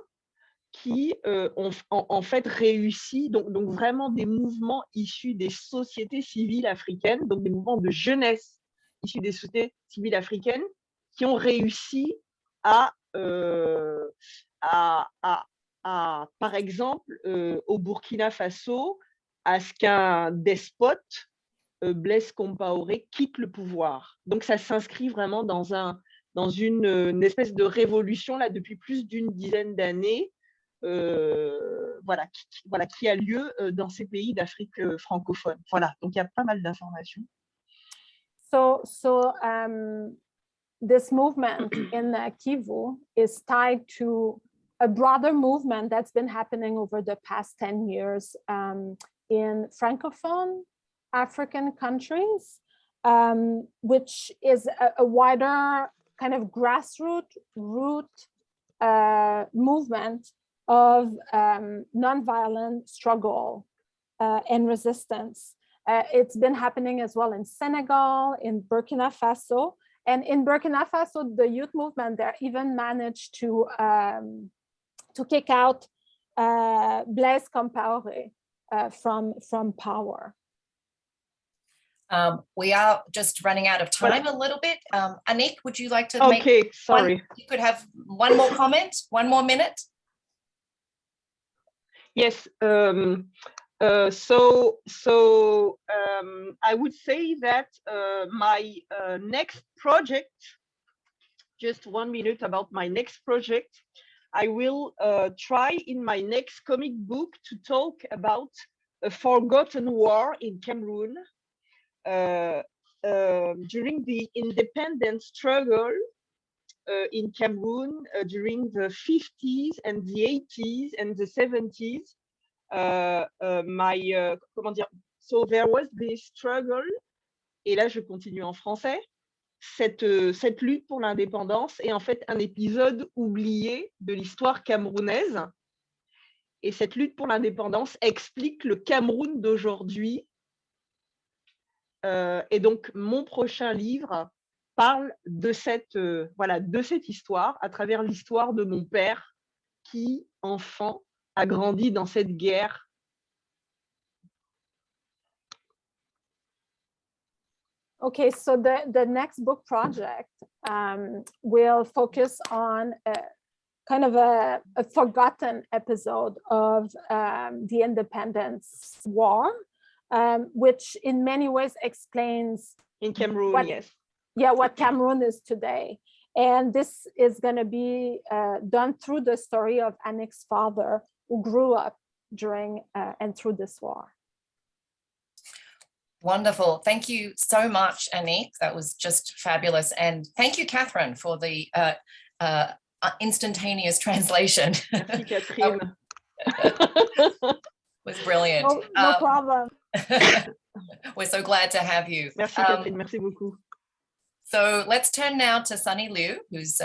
qui ont en fait réussi, donc vraiment des mouvements issus des sociétés civiles africaines, donc des mouvements de jeunesse issus des sociétés civiles africaines qui ont réussi à par exemple, au Burkina Faso, à ce qu'un despote, Blaise Compaoré, quitte le pouvoir. Donc, ça s'inscrit vraiment dans une espèce de révolution là, depuis plus d'une dizaine d'années, qui a lieu dans ces pays d'Afrique francophone. Voilà, donc il y a pas mal d'informations. This movement in Kivu is tied to a broader movement that's been happening over the past 10 years in Francophone African countries, which is a wider kind of grassroots movement of nonviolent struggle and resistance. It's been happening as well in Senegal, in Burkina Faso. And in Burkina Faso, the youth movement there even managed to kick out Blaise Compaoré from power. We are just running out of time a little bit. Annick, would you like to Okay, sorry. You could have one more comment, 1 more minute. Yes. I would say that my next project, just 1 minute about my next project, I will try in my next comic book to talk about a forgotten war in Cameroon during the independence struggle in Cameroon during the 50s and the 80s and the 70s. So there was this struggle, et là je continue en français, cette lutte pour l'indépendance est en fait un épisode oublié de l'histoire camerounaise. Et cette lutte pour l'indépendance explique le Cameroun d'aujourd'hui. Et donc, mon prochain livre parle de cette histoire à travers l'histoire de mon père qui, enfant, a grandi dans cette guerre. Okay, so the next book project will focus on kind of a forgotten episode of the independence war, which in many ways explains in Cameroon, yes. Yeah, what Cameroon is today. And this is going to be done through the story of Annick's father, who grew up during and through this war. Wonderful. Thank you so much, Annick. That was just fabulous. And thank you, Catherine, for the instantaneous translation. Merci, Catherine. Was brilliant. No problem. We're so glad to have you. Merci, Catherine. Merci beaucoup. So let's turn now to Sonny Liew, who's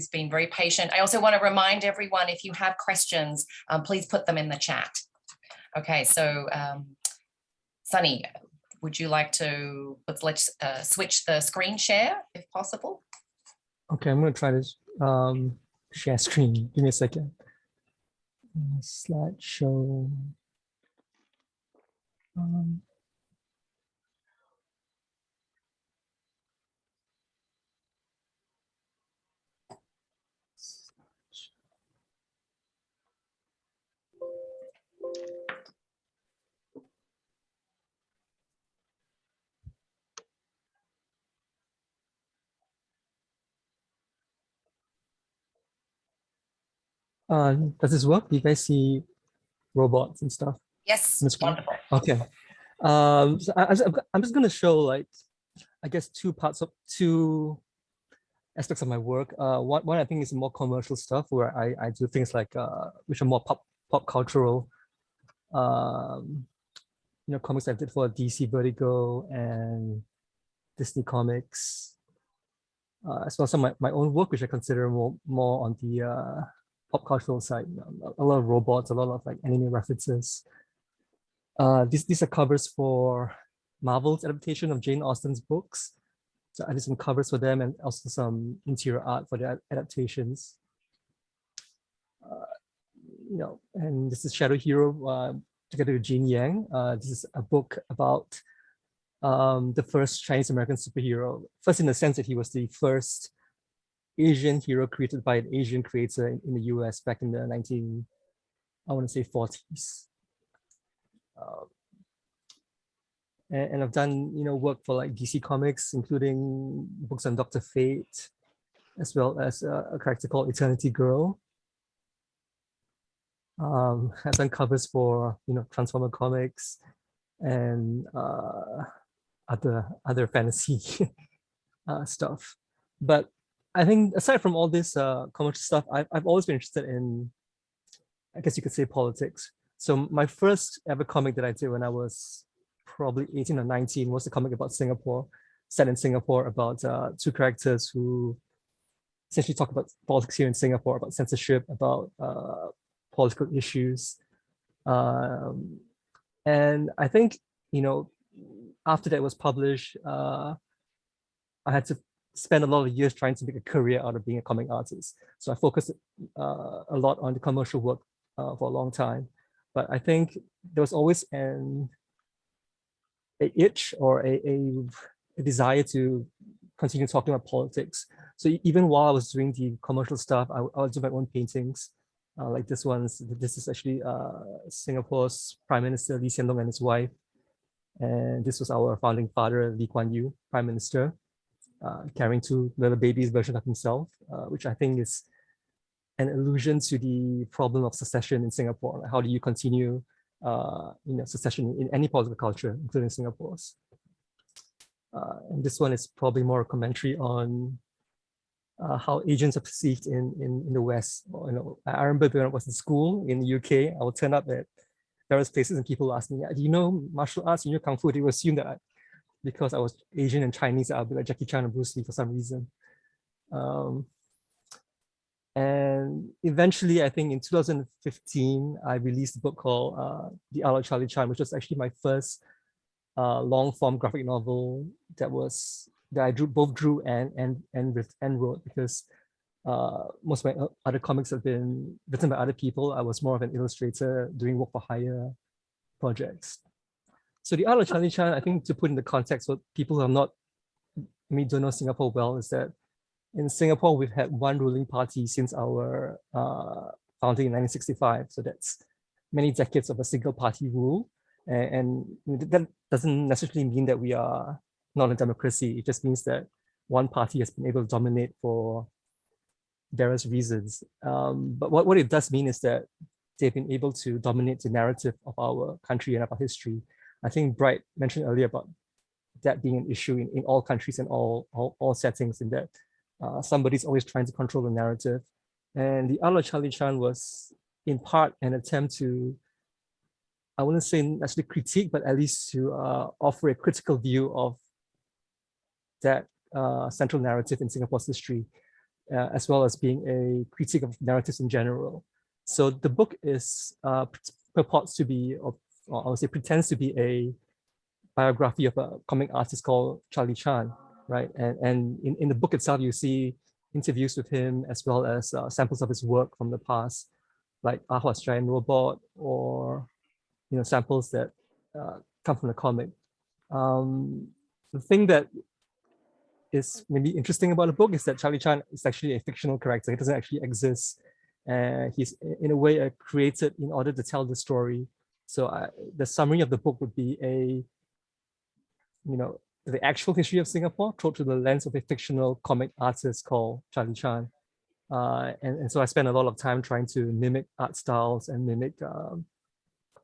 been very patient. I also want to remind everyone, if you have questions, please put them in the chat. Okay, so Sonny, would you like to, let's switch the screen share if possible? Okay, I'm going to try to share screen. Give me a second. Slideshow. Does this work? Do you guys see robots and stuff? Yes, wonderful. Okay. So I'm just going to show, like, I guess two aspects of my work. One I think is more commercial stuff, where I do things like which are more pop cultural. Comics I did for DC Vertigo and Disney Comics, as well as some of my own work, which I consider more on the pop cultural side. A lot of robots, a lot of like anime references. These are covers for Marvel's adaptation of Jane Austen's books. So I did some covers for them and also some interior art for the adaptations. And this is Shadow Hero together with Jean Yang. This is a book about the first Chinese American superhero. First, in the sense that he was the first Asian hero created by an Asian creator in the US back in the 40s. And I've done work for like DC Comics, including books on Dr. Fate, as well as a character called Eternity Girl. I've done covers for Transformer Comics and other fantasy stuff. But I think aside from all this commercial stuff, I've always been interested in, I guess you could say, politics. So my first ever comic that I did when I was probably 18 or 19 was a comic about Singapore, set in Singapore, about two characters who essentially talk about politics here in Singapore, about censorship, about political issues. And I think, after that was published, I had to spend a lot of years trying to make a career out of being a comic artist. So I focused a lot on the commercial work for a long time. But I think there was always an itch or a desire to continue talking about politics. So even while I was doing the commercial stuff, I would do my own paintings, like this one. This is actually Singapore's Prime Minister Lee Hsien Loong and his wife, and this was our founding father Lee Kuan Yew, Prime Minister, carrying two little babies version of himself, which I think is an allusion to the problem of secession in Singapore. Like, how do you continue, secession in any political culture, including Singapore's? And this one is probably more a commentary on how Asians are perceived in the West. I remember when I was in school in the UK, I would turn up at various places and people ask me, do you know martial arts, you know Kung Fu? They would assume that because I was Asian and Chinese, I'll be like Jackie Chan and Bruce Lee for some reason. And eventually, I think in 2015, I released a book called The Art of Charlie Chan, which was actually my first long form graphic novel that I both drew and wrote, because most of my other comics have been written by other people. I was more of an illustrator doing work for hire projects. So The Art of Charlie Chan, I think, to put in the context for people who are not, don't know Singapore well, is that in Singapore, we've had one ruling party since our founding in 1965. So that's many decades of a single party rule. And that doesn't necessarily mean that we are not a democracy. It just means that one party has been able to dominate for various reasons. But what it does mean is that they've been able to dominate the narrative of our country and of our history. I think Bright mentioned earlier about that being an issue in all countries and all settings, in that somebody's always trying to control the narrative. And The Art of Charlie Chan was in part an attempt to, I wouldn't say necessarily critique, but at least to offer a critical view of that central narrative in Singapore's history, as well as being a critique of narratives in general. So the book is purports to be, or I would say pretends to be, a biography of a comic artist called Charlie Chan, right? And in the book itself, you see interviews with him, as well as samples of his work from the past, like Ah Hua's Giant Robot, or samples that come from the comic. The thing that is maybe interesting about the book is that Charlie Chan is actually a fictional character. He doesn't actually exist. He's in a way created in order to tell the story. So the summary of the book would be the actual history of Singapore told through the lens of a fictional comic artist called Charlie Chan. And so I spent a lot of time trying to mimic art styles and mimic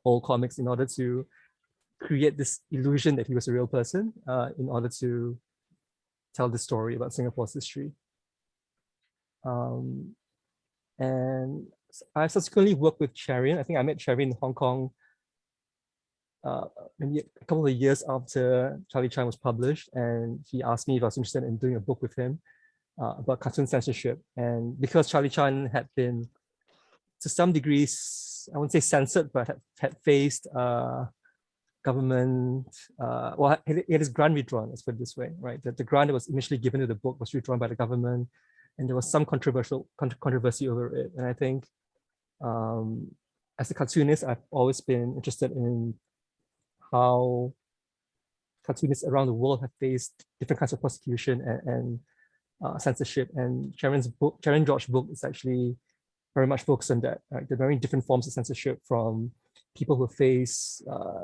old comics in order to create this illusion that he was a real person, in order to tell the story about Singapore's history. And I subsequently worked with Cherian. I think I met Cherian in Hong Kong maybe a couple of years after Charlie Chan was published, and he asked me if I was interested in doing a book with him about cartoon censorship. And because Charlie Chan had been, to some degrees, I wouldn't say censored, but had faced government, it is grant withdrawn, let's put it this way, right? The grant that was initially given to the book was withdrawn by the government, and there was some controversy over it. And I think as a cartoonist, I've always been interested in how cartoonists around the world have faced different kinds of persecution and censorship. And Cherian George's book is actually very much focused on that, right? There are very different forms of censorship, from people who face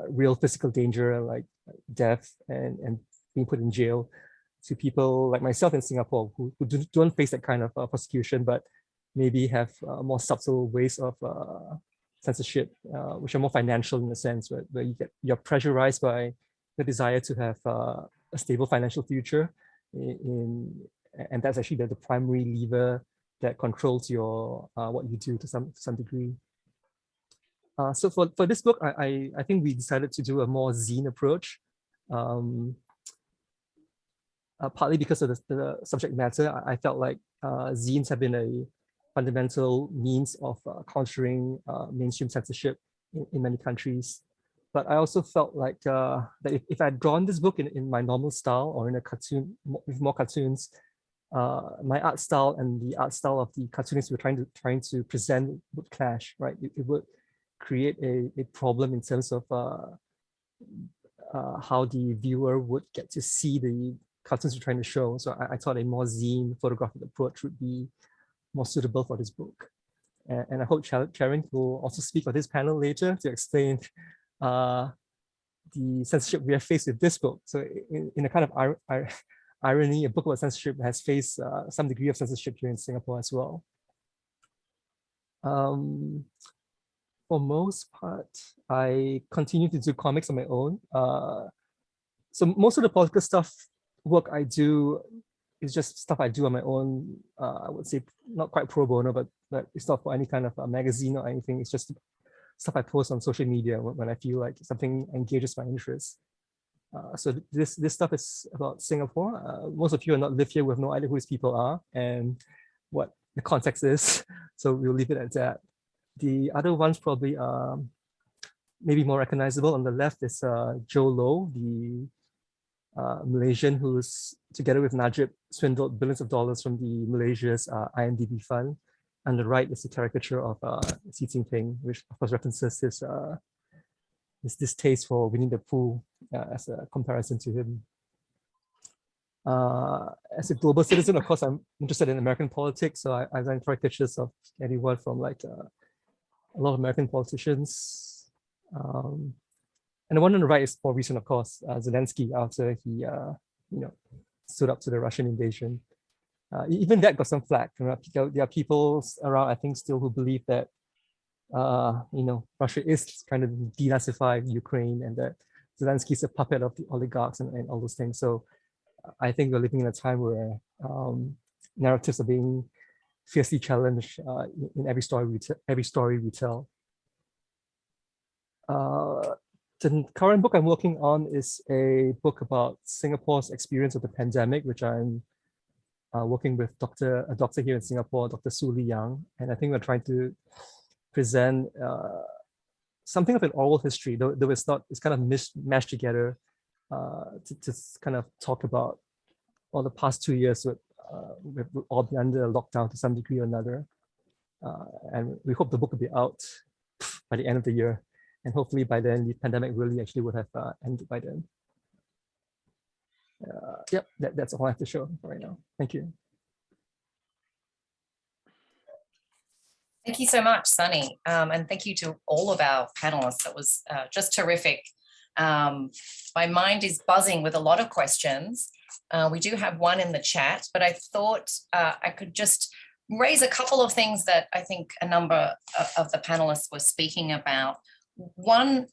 real physical danger like death and being put in jail, to people like myself in Singapore who don't face that kind of persecution, but maybe have more subtle ways of censorship, which are more financial in a sense, where you're pressurized by the desire to have a stable financial future, and that's actually the primary lever that controls your what you do to some degree. So for this book, I think we decided to do a more zine approach, partly because of the subject matter. I felt like zines have been a fundamental means of countering mainstream censorship in many countries. But I also felt like that if I had drawn this book in my normal style, or in a cartoon with more cartoons, my art style and the art style of the cartoonists we're trying to present would clash, right? It would create a problem in terms of how the viewer would get to see the cartoons we're trying to show. So I thought a more zine photographic approach would be more suitable for this book. And I hope Charing will also speak on this panel later to explain the censorship we have faced with this book. So in a kind of irony, a book about censorship has faced some degree of censorship here in Singapore as well. For most part, I continue to do comics on my own. So most of the political work I do is just stuff I do on my own. I would say not quite pro bono, but it's not for any kind of a magazine or anything. It's just stuff I post on social media when I feel like something engages my interest. So this stuff is about Singapore. Most of you are not live here, we have no idea who these people are and what the context is. So we'll leave it at that. The other ones probably are maybe more recognizable. On the left is Joe Low, the Malaysian who's together with Najib swindled billions of dollars from the Malaysia's IMDb fund. And the right is a caricature of Xi Jinping, which of course references his distaste for Winnie the Pooh as a comparison to him. As a global citizen, of course, I'm interested in American politics. So I've done caricatures of anyone from like a lot of American politicians. And the one on the right is more recent, of course, Zelensky, after he stood up to the Russian invasion. Even that got some flack. There are people around, I think, still who believe that Russia is trying to denazify Ukraine and that Zelensky is a puppet of the oligarchs and all those things. So I think we're living in a time where narratives are being fiercely challenged in every story we tell. The current book I'm working on is a book about Singapore's experience of the pandemic, which I'm working with a doctor here in Singapore, Dr. Su Li Yang, and I think we're trying to present something of an oral history, though it's not. It's kind of mashed together to kind of talk about all the past 2 years we've all been under lockdown to some degree or another, and we hope the book will be out by the end of the year, and hopefully by then the pandemic really actually would have ended by then. Yep, that's all I have to show right now. Thank you. Thank you so much, Sonny. And thank you to all of our panelists. That was just terrific. My mind is buzzing with a lot of questions. We do have one in the chat, but I thought I could just raise a couple of things that I think a number of the panelists were speaking about. One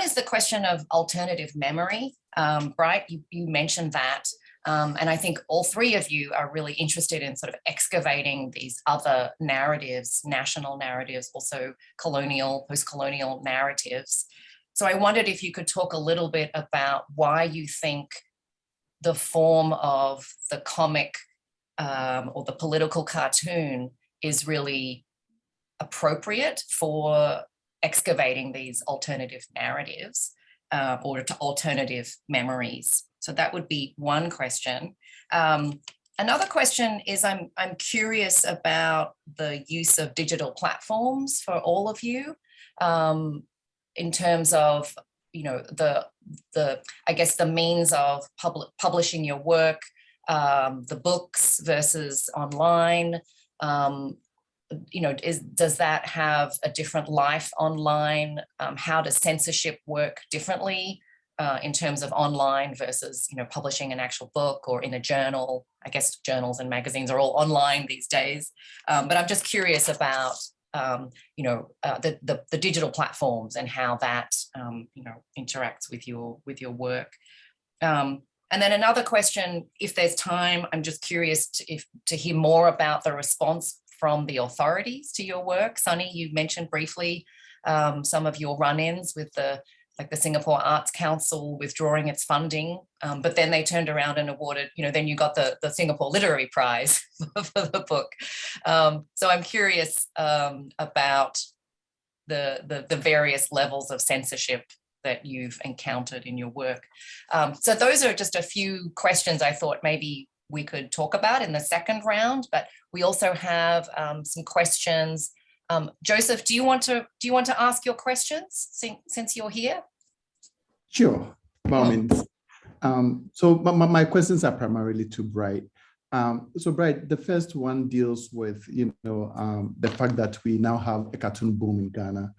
is the question of alternative memory. Bright, you mentioned that. And I think all three of you are really interested in sort of excavating these other narratives, national narratives, also colonial, post-colonial narratives. So I wondered if you could talk a little bit about why you think the form of the comic or the political cartoon is really appropriate for excavating these alternative narratives or alternative memories. So that would be one question. Another question is I'm curious about the use of digital platforms for all of you in terms of I guess the means of publishing your work, the books versus online. Does that have a different life online? How does censorship work differently in terms of online versus publishing an actual book or in a journal? I guess journals and magazines are all online these days, but I'm just curious about the digital platforms and how that interacts with your work. And then another question, if there's time, I'm just curious to hear more about the response from the authorities to your work. Sonny, you mentioned briefly some of your run-ins with the Singapore Arts Council withdrawing its funding, but then they turned around and awarded, then you got the Singapore Literary Prize for the book. So I'm curious about the various levels of censorship that you've encountered in your work. So those are just a few questions I thought maybe we could talk about in the second round, but we also have some questions. Joseph, do you want to ask your questions since you're here? Sure. by all means. So my questions are primarily to Bright. So Bright, the first one deals with, the fact that we now have a cartoon boom in Ghana.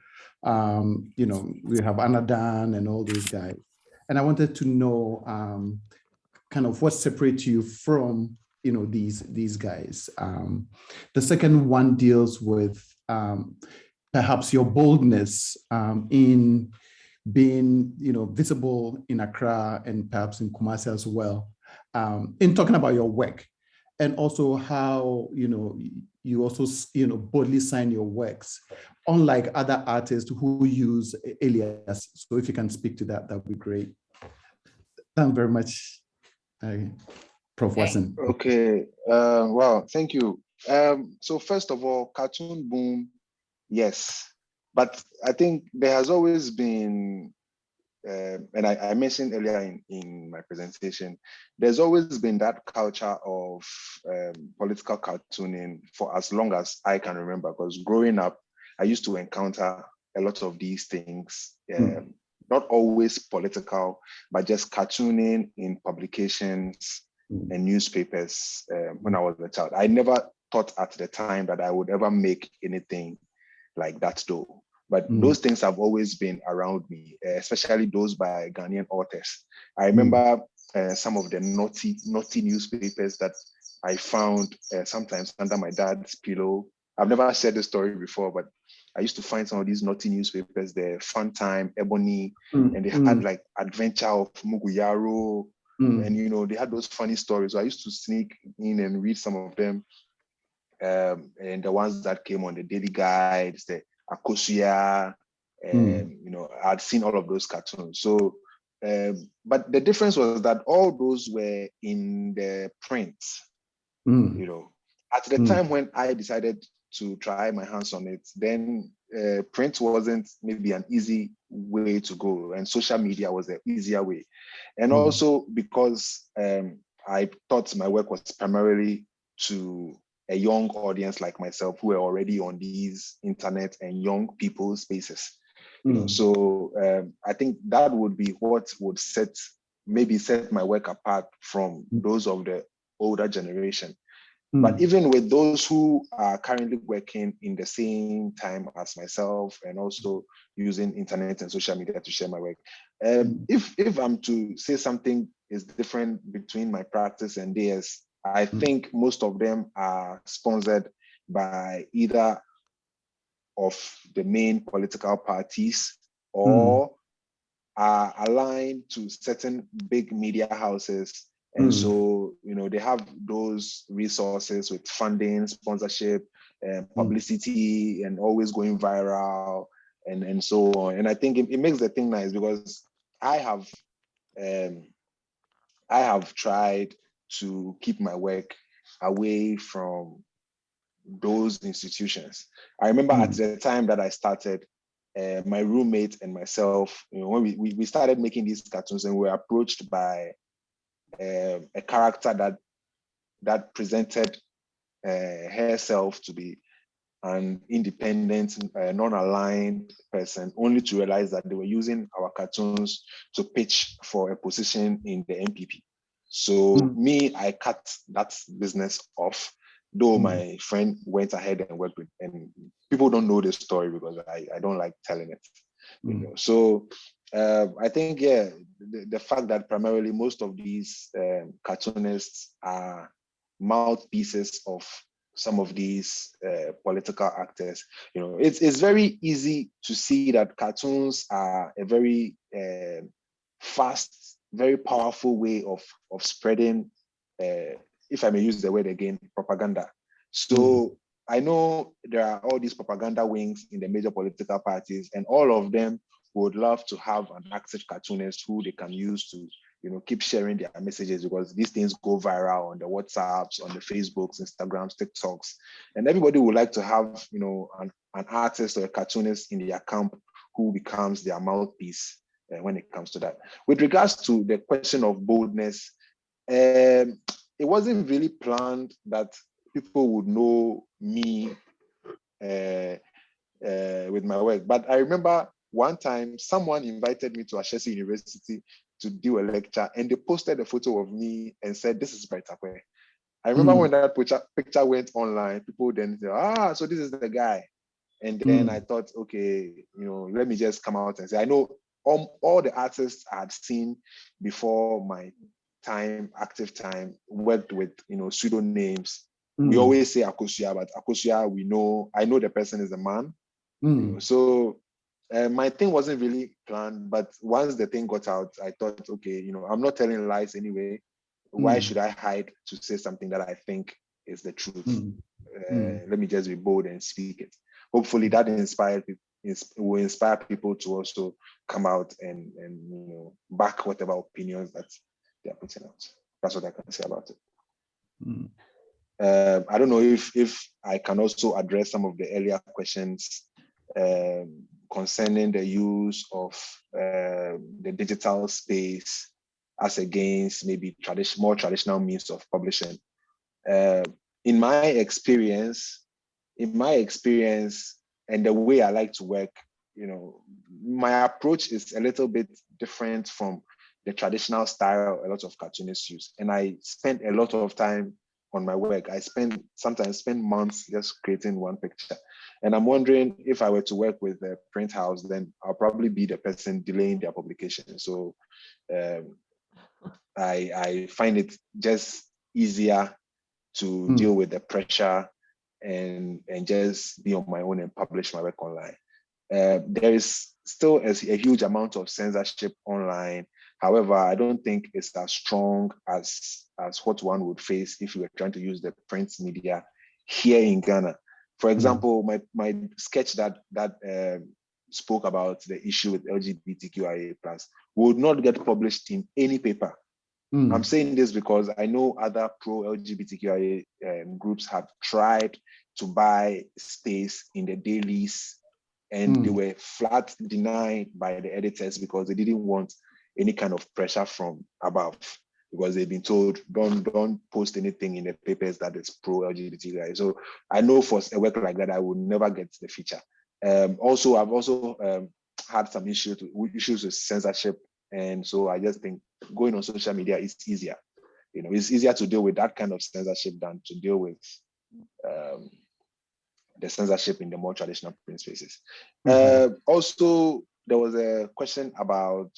We have Anadan and all those guys. And I wanted to know kind of what separates you from, these guys. The second one deals with perhaps your boldness in being, visible in Accra and perhaps in Kumasi as well, in talking about your work, and also how, you also, boldly sign your works, unlike other artists who use alias. So if you can speak to that, that would be great. Thank you very much, Prof. Watson. Okay, well, thank you. So first of all, cartoon boom, yes. But I think there has always been, and I mentioned earlier in my presentation, there's always been that culture of political cartooning for as long as I can remember, because growing up, I used to encounter a lot of these things, not always political, but just cartooning in publications and newspapers when I was a child. I never thought at the time that I would ever make anything like that though. But those things have always been around me, especially those by Ghanaian authors. I remember some of the naughty newspapers that I found sometimes under my dad's pillow. I've never shared this story before, but I used to find some of these naughty newspapers, the Fun Time, Ebony, and they had like Adventure of Muguyaro, and they had those funny stories. So I used to sneak in and read some of them, and the ones that came on the Daily Guides, the Akosia, I'd seen all of those cartoons. So, but the difference was that all those were in the print, At the time when I decided to try my hands on it, then print wasn't maybe an easy way to go, and social media was the easier way. And also because I thought my work was primarily to a young audience like myself who were already on these internet and young people spaces. So I think that would be what would set my work apart from those of the older generation. But even with those who are currently working in the same time as myself and also using internet and social media to share my work, if I'm to say something is different between my practice and theirs, I think most of them are sponsored by either of the main political parties or are aligned to certain big media houses. And so, they have those resources with funding, sponsorship, publicity, and always going viral, and so on. And I think it makes the thing nice because I have tried to keep my work away from those institutions. I remember at the time that I started, my roommate and myself, when we started making these cartoons, and we were approached by a character that presented herself to be an independent, non-aligned person, only to realize that they were using our cartoons to pitch for a position in the MPP. So I cut that business off, though my friend went ahead and worked with, and people don't know this story because I don't like telling it. So I think, the fact that primarily most of these cartoonists are mouthpieces of some of these political actors, it's very easy to see that cartoons are a very fast, very powerful way of spreading, if I may use the word again, propaganda. So I know there are all these propaganda wings in the major political parties, and all of them would love to have an active cartoonist who they can use to, keep sharing their messages, because these things go viral on the WhatsApps, on the Facebooks, Instagrams, TikToks, and everybody would like to have, an artist or a cartoonist in their camp who becomes their mouthpiece when it comes to that. With regards to the question of boldness, it wasn't really planned that people would know me with my work. But I remember one time someone invited me to Ashesi University to do a lecture, and they posted a photo of me and said, "This is Bright Ackwerh." I remember when that picture went online, people then said, so this is the guy. And then I thought, okay, let me just come out and say, I know all the artists I had seen before my active time, worked with, pseudonames. We always say Akosua, but Akosua, I know the person is a man. So my thing wasn't really planned, but once the thing got out, I thought, okay, I'm not telling lies anyway. Why should I hide to say something that I think is the truth? Let me just be bold and speak it. Hopefully that will inspire people to also come out and back whatever opinions that they are putting out. That's what I can say about it. I don't know if I can also address some of the earlier questions concerning the use of the digital space as against maybe more traditional means of publishing. In my experience, and the way I like to work, my approach is a little bit different from the traditional style a lot of cartoonists use. And I spend a lot of time on my work. I sometimes spend months just creating one picture. And I'm wondering if I were to work with a print house, then I'll probably be the person delaying their publication. So I find it just easier to deal with the pressure and just be on my own and publish my work online. There is still a huge amount of censorship online. However, I don't think it's as strong as what one would face if you were trying to use the print media here in Ghana. For example, my sketch that spoke about the issue with LGBTQIA+ would not get published in any paper. I'm saying this because I know other pro-LGBTQIA groups have tried to buy space in the dailies, and they were flat denied by the editors because they didn't want any kind of pressure from above, because they've been told don't post anything in the papers that is pro-LGBTQIA. So I know for a work like that, I would never get the feature. I've also had some issues with censorship. And so I just think going on social media is easier. It's easier to deal with that kind of censorship than to deal with the censorship in the more traditional print spaces. Also, there was a question about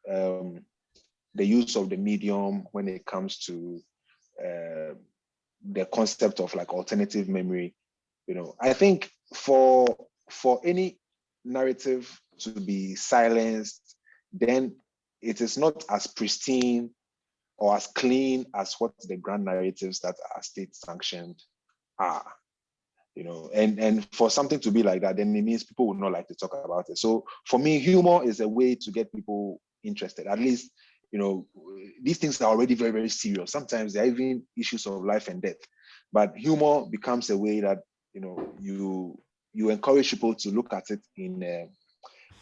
the use of the medium when it comes to the concept of like alternative memory. I think for any narrative to be silenced, then it is not as pristine or as clean as what the grand narratives that are state sanctioned are. And for something to be like that, then it means people would not like to talk about it. So for me, humor is a way to get people interested. At least, these things are already very, very serious. Sometimes there are even issues of life and death. But humor becomes a way that, you encourage people to look at it in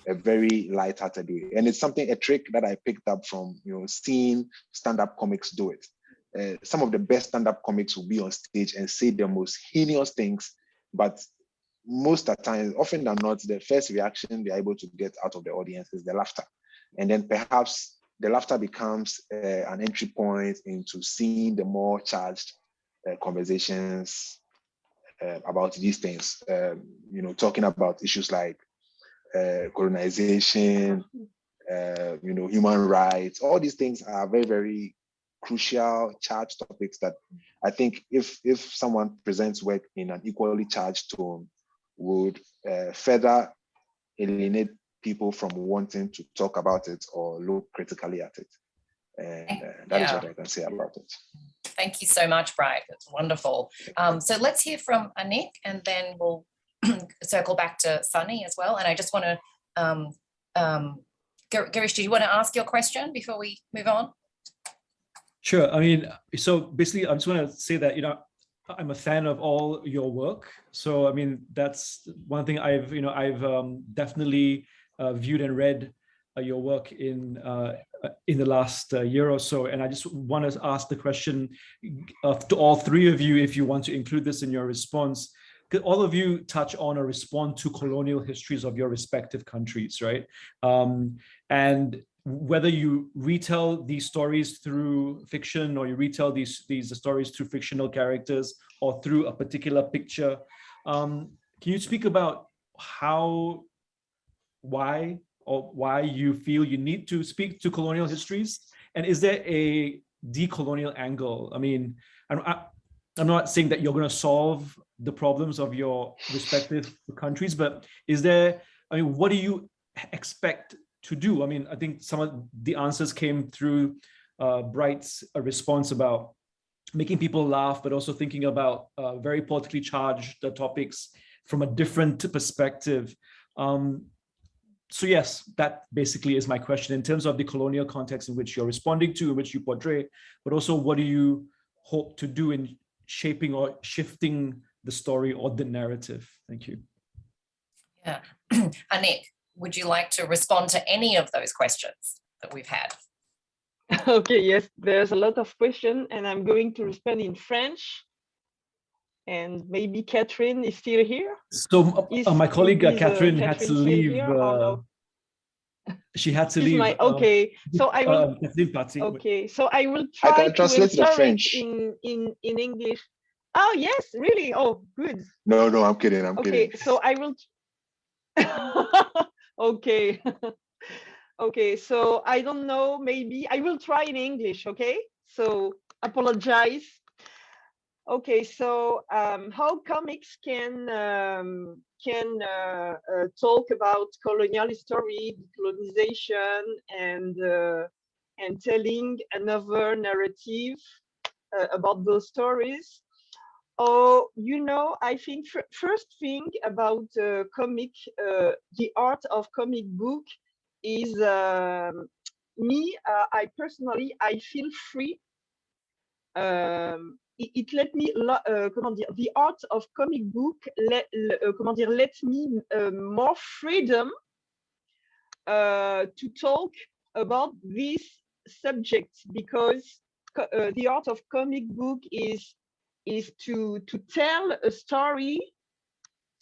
a very light-hearted way. And it's a trick that I picked up from, seeing stand-up comics do it. Some of the best stand-up comics will be on stage and say the most heinous things, but most of the time, often than not, the first reaction they're able to get out of the audience is the laughter. And then perhaps the laughter becomes an entry point into seeing the more charged conversations about these things, talking about issues like colonization, human rights. All these things are very, very crucial charged topics that I think if someone presents work in an equally charged tone would further alienate people from wanting to talk about it or look critically at it. And that is what I can say about it. Thank you so much, Bright. It's wonderful. So let's hear from Annick, and then we'll circle back to Sonny as well. And I just want to, Girish, do you want to ask your question before we move on? Sure. I mean, so basically, I just want to say that, I'm a fan of all your work. So, I mean, that's one thing I've definitely viewed and read your work in the last year or so. And I just want to ask the question to all three of you, if you want to include this in your response. Could all of you touch on or respond to colonial histories of your respective countries, right? And whether you retell these stories through fiction or you retell these stories through fictional characters or through a particular picture. Can you speak about why you feel you need to speak to colonial histories? And is there a decolonial angle? I mean, I'm not saying that you're going to solve the problems of your respective countries, but is there, I mean, what do you expect to do? I mean, I think some of the answers came through Bright's response about making people laugh, but also thinking about very politically charged topics from a different perspective. So yes, that basically is my question in terms of the colonial context in which you're responding to, in which you portray, but also what do you hope to do in shaping or shifting the story or the narrative? Thank you. Yeah. Annick, would you like to respond to any of those questions that we've had? Okay, yes, there's a lot of questions and I'm going to respond in French. And maybe Catherine is still here. So my colleague Catherine had to leave. No? She had to leave. Okay, so I will. Okay, so I will try I can translate to the French in English. Oh yes, really? Oh, good. No, I'm kidding. I'm kidding. Okay, so I will. Okay. Okay, so I don't know. Maybe I will try in English. Okay, so apologize. Okay, so how comics can talk about colonial history, decolonization, and telling another narrative about those stories? Oh, you know, I think first thing about comic, the art of comic book is me. I personally, I feel free. It let me, comment dire, the art of comic book comment dire, let me more freedom to talk about this subject, because the art of comic book is to tell a story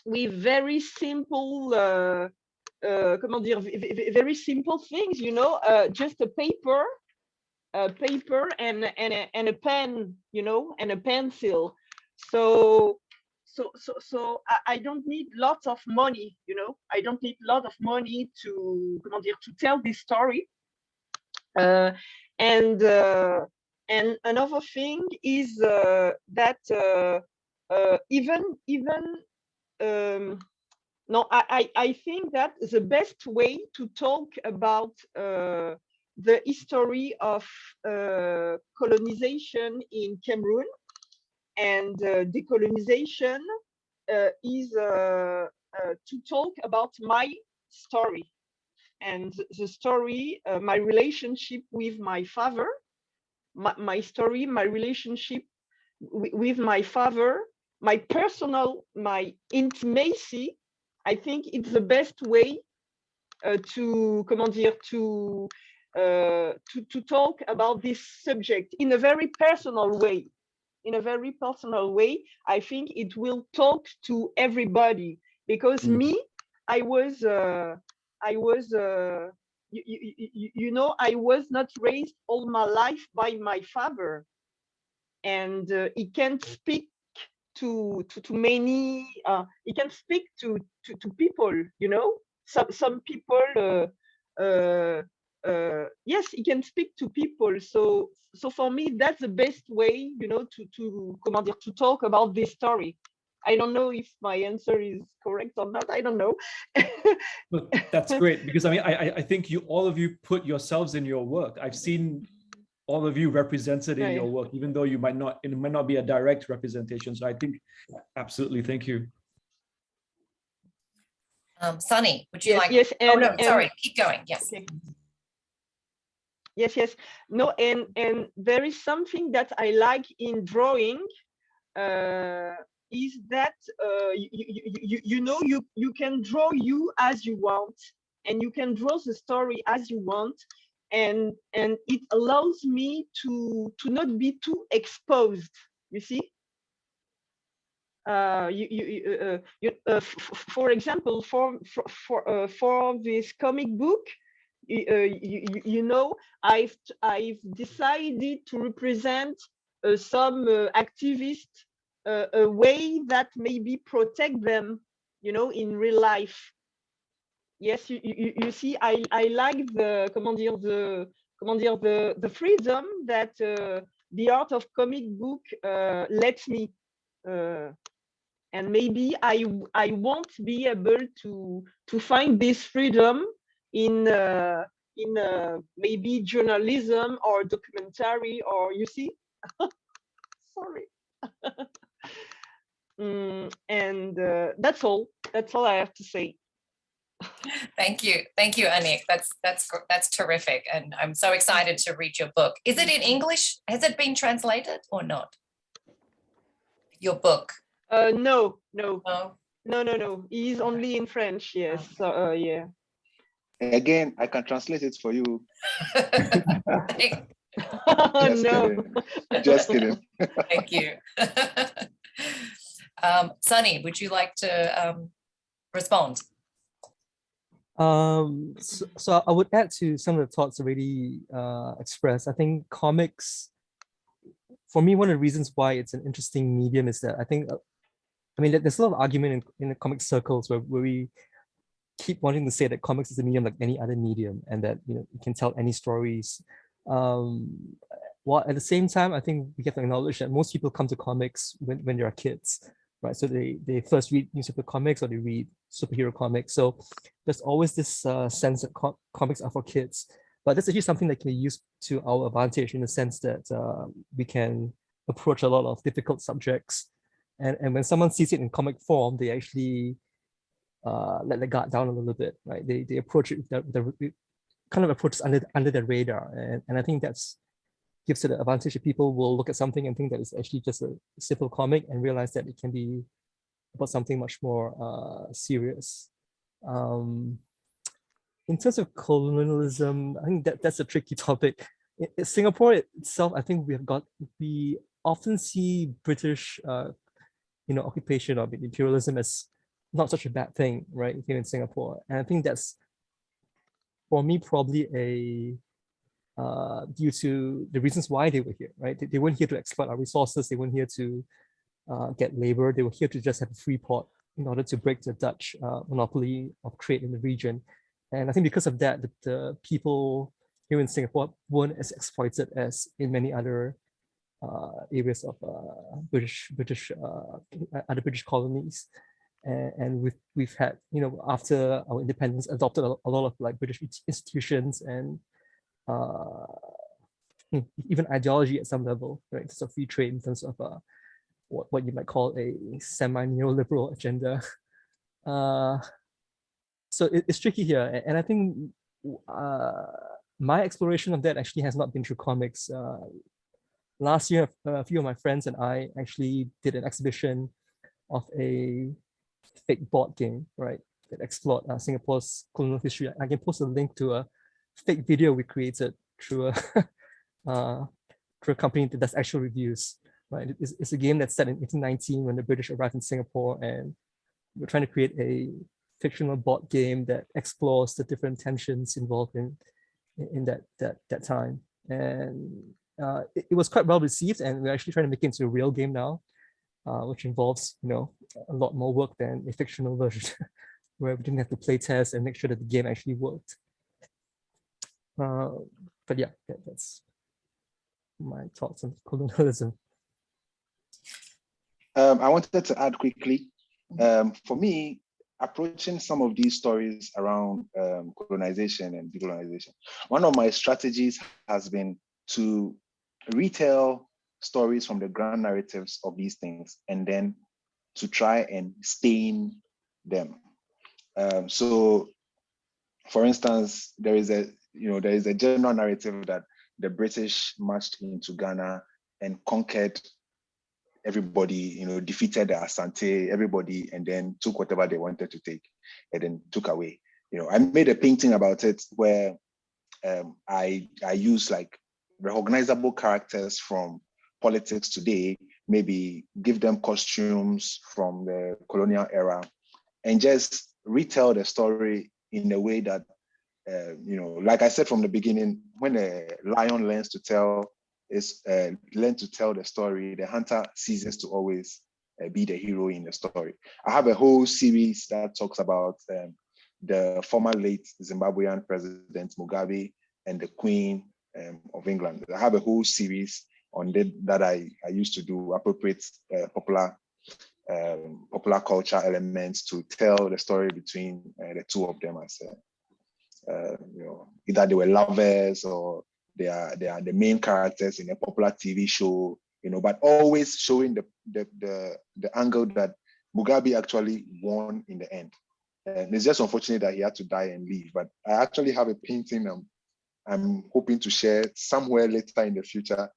with very simple comment dire, very simple things, you know, just a paper and a pen, you know, and a pencil. So I don't need lots of money, you know. I don't need a lot of money to, comment dire, to tell this story. And another thing is that even no, I think that the best way to talk about the history of colonization in Cameroon and decolonization is to talk about my story, and the story, my relationship with my father, my story, my relationship with my father, my personal, my intimacy. I think it's the best way to, comment dire, to talk about this subject in a very personal way. In a very personal way, I think it will talk to everybody, because me, I was you know, I was not raised all my life by my father, and he can't speak to many. He can speak to people, you know. Some people. Yes, he can speak to people. So for me, that's the best way, you know, to comment dire, to talk about this story. I don't know if my answer is correct or not. I don't know. But that's great, because I mean, I think all of you put yourselves in your work. I've seen all of you represented in your work, even though it might not be a direct representation. So I think absolutely, thank you. Sonny, would you like? Yes. Oh no, sorry, keep going. Yes. Okay. Yes. No, and there is something that I like in drawing. Is that you know, you can draw you as you want, and you can draw the story as you want, and it allows me to not be too exposed, you see. For example, for this comic book, you know, I've decided to represent some activists a way that maybe protect them, you know, in real life. Yes, you see, I like the the freedom that the art of comic book lets me, and maybe I won't be able to find this freedom in maybe journalism or documentary, or you see. Sorry. And that's all I have to say. Thank you, Annick. That's terrific, and I'm so excited to read your book. Is it in English? Has it been translated or not? Your book? No. Oh. No. He's only in French. Yes. So, yeah. Again, I can translate it for you. Just no. Kidding. Just kidding. Thank you. Sonny, would you like to respond? So I would add to some of the thoughts already expressed. I think comics, for me, one of the reasons why it's an interesting medium is that I think, I mean, there's a lot of argument in the comic circles where we keep wanting to say that comics is a medium like any other medium, and that, you know, you can tell any stories. While at the same time, I think we have to acknowledge that most people come to comics when they are kids, right? So they first read newspaper comics or they read superhero comics. So there's always this sense that comics are for kids. But that's actually something that can be used to our advantage in the sense that we can approach a lot of difficult subjects. And when someone sees it in comic form, they actually let the guard down a little bit, right? They approach it with the kind of approach under the radar. And I think that's gives it the advantage that people will look at something and think that it's actually just a simple comic and realize that it can be about something much more serious. In terms of colonialism, I think that's a tricky topic. In Singapore itself, I think we often see British occupation or imperialism as not such a bad thing, right, here in Singapore. And I think that's, for me, probably due to the reasons why they were here, right? They weren't here to exploit our resources. They weren't here to get labor. They were here to just have a free port in order to break the Dutch monopoly of trade in the region. And I think because of that, the people here in Singapore weren't as exploited as in many other areas of other British colonies. And we've had, after our independence, adopted a lot of like British institutions and even ideology at some level, right? So free trade in terms of what you might call a semi-neoliberal agenda. So it's tricky here. And I think my exploration of that actually has not been through comics. Last year, a few of my friends and I actually did an exhibition of a fake board game, right, that explored Singapore's colonial history. I can post a link to a fake video we created through a company that does actual reviews, right? It's a game that's set in 1819 when the British arrived in Singapore, and we're trying to create a fictional board game that explores the different tensions involved in that time. And it was quite well received, and we're actually trying to make it into a real game now, which involves, a lot more work than a fictional version, where we didn't have to play test and make sure that the game actually worked. But yeah, that's my thoughts on colonialism. I wanted to add quickly, for me, approaching some of these stories around colonization and decolonization, one of my strategies has been to retell stories from the grand narratives of these things and then to try and stain them. So, for instance, there is a general narrative that the British marched into Ghana and conquered everybody, defeated the Asante, everybody, and then took whatever they wanted to take and then took away. I made a painting about it where I use like recognizable characters from politics today, maybe give them costumes from the colonial era, and just retell the story in a way that you know, like I said from the beginning, when a lion learns to tell the story, the hunter ceases to always be the hero in the story. I have a whole series that talks about the former late Zimbabwean president Mugabe and the Queen of England. I have a whole series on that I used to do, appropriate popular culture elements to tell the story between the two of them as you know, either they were lovers or they are the main characters in a popular TV show, you know, but always showing the angle that Mugabe actually won in the end. And it's just unfortunate that he had to die and leave. But I actually have a painting I'm hoping to share somewhere later in the future.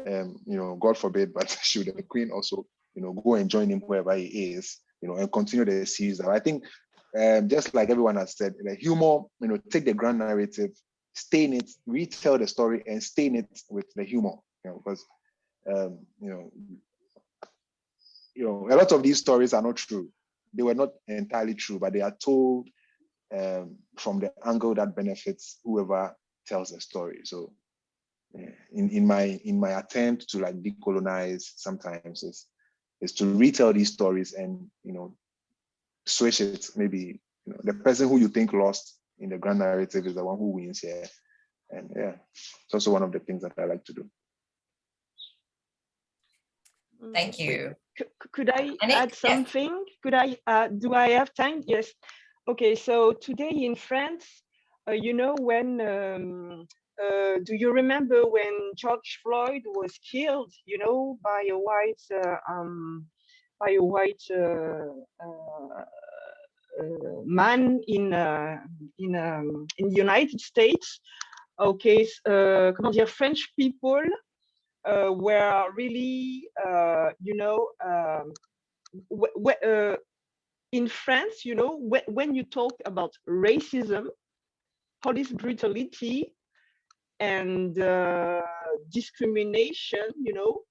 You know, God forbid, but should the Queen also, you know, go and join him wherever he is, you know, and continue the series. I think just like everyone has said, the humor, you know, take the grand narrative, stay in it, retell the story, and stay in it with the humor, you know, because you know, a lot of these stories are not true. They were not entirely true, but they are told from the angle that benefits whoever tells the story. So, in my attempt to like decolonize, sometimes is to retell these stories and, you know, switch it. Maybe, you know, the person who you think lost in the grand narrative is the one who wins here. And yeah, it's also one of the things that I like to do. Thank you. Could I Annick, add something? Could I, do I have time? Yes. Okay, so today in France, you know, when, do you remember when George Floyd was killed, you know, by a white man in the United States? Okay, comment dire, French people were really, you know, in France, you know, when you talk about racism, police brutality, and discrimination, you know,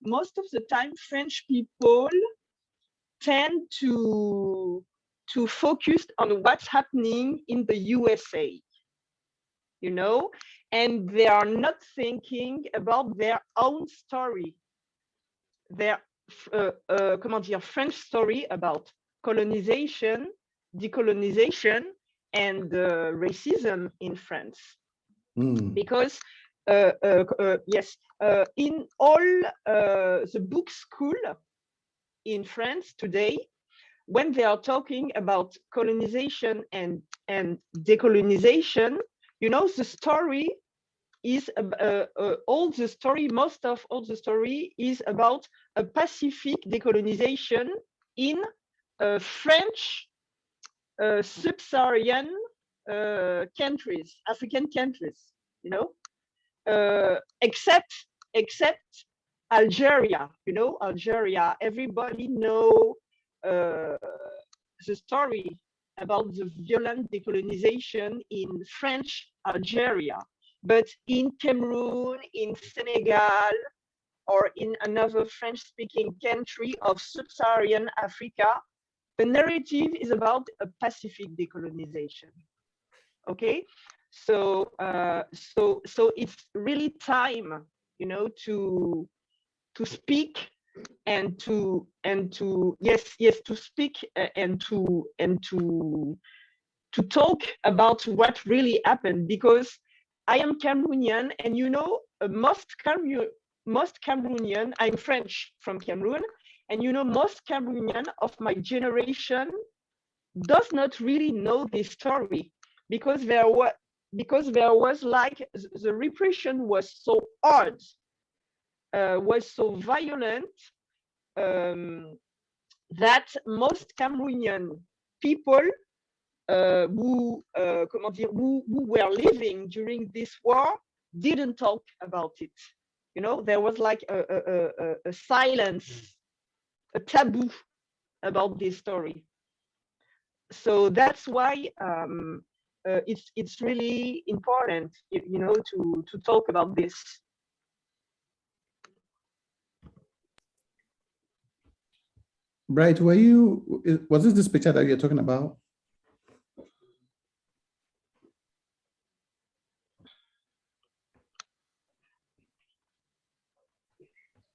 most of the time French people tend to focus on what's happening in the USA, you know, and they are not thinking about their own story, their comment dire, French story about colonization, decolonization, and racism in France. Because yes, in all the book school in France today, when they are talking about colonization and decolonization, you know, the story is most of all the story is about a Pacific decolonization in French sub-Saharan countries, African countries, you know, except Algeria, you know, Algeria. Everybody know the story about the violent decolonization in French Algeria. But in Cameroon, in Senegal, or in another French-speaking country of sub-Saharan Africa, the narrative is about a Pacific decolonization. Okay, so it's really time, you know, to speak and to speak and to talk about what really happened, because I am Cameroonian, and you know, most Cameroonian, I'm French from Cameroon, and you know, most Cameroonian of my generation does not really know this story, because there was like, the repression was so hard, was so violent, that most Cameroonian people who were living during this war didn't talk about it. You know, there was like a silence, a taboo about this story. So that's why it's really important, you know, to talk about this. Bright, was this picture that you're talking about?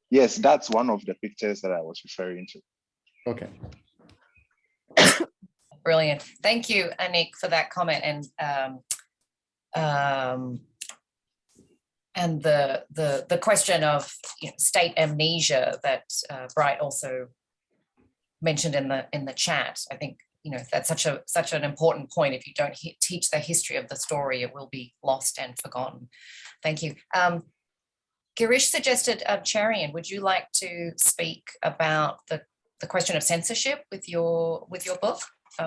Yes, that's one of the pictures that I was referring to. Okay. Brilliant. Thank you, Annick, for that comment, and the question of state amnesia that Bright also mentioned in the chat. I think that's such an important point. If you don't teach the history of the story, it will be lost and forgotten. Thank you. Girish suggested, Cherian, would you like to speak about the question of censorship with your book,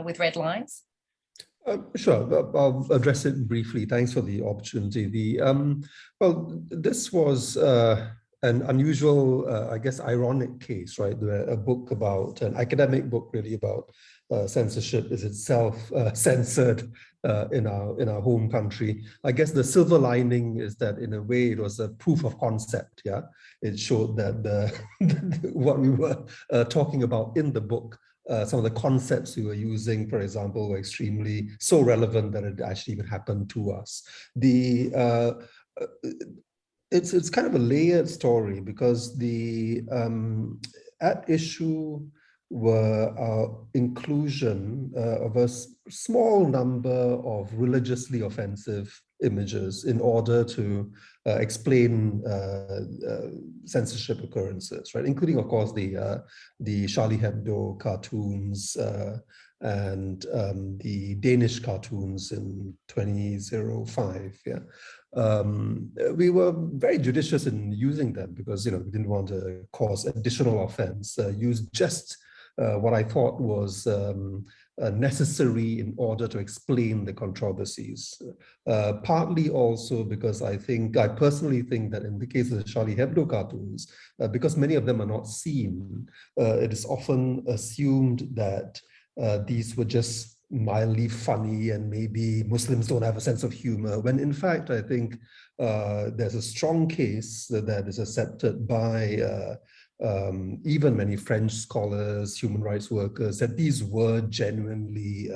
with Red Lines? Sure, I'll address it briefly. Thanks for the opportunity. Well, this was an unusual, I guess, ironic case, right? A book about, an academic book really about censorship is itself censored in our home country. I guess the silver lining is that in a way it was a proof of concept, yeah? It showed that what we were talking about in the book, some of the concepts we were using, for example, were extremely so relevant that it actually even happened to us. It's kind of a layered story because the at issue were inclusion of a small number of religiously offensive images in order to explain censorship occurrences, right? Including, of course, the Charlie Hebdo cartoons and the Danish cartoons in 2005. Yeah, we were very judicious in using them because we didn't want to cause additional offense. Use just what I thought was necessary in order to explain the controversies. Partly also because I personally think that in the case of the Charlie Hebdo cartoons, because many of them are not seen, it is often assumed that these were just mildly funny and maybe Muslims don't have a sense of humor, when in fact I think there's a strong case that is accepted by even many French scholars, human rights workers, that these were genuinely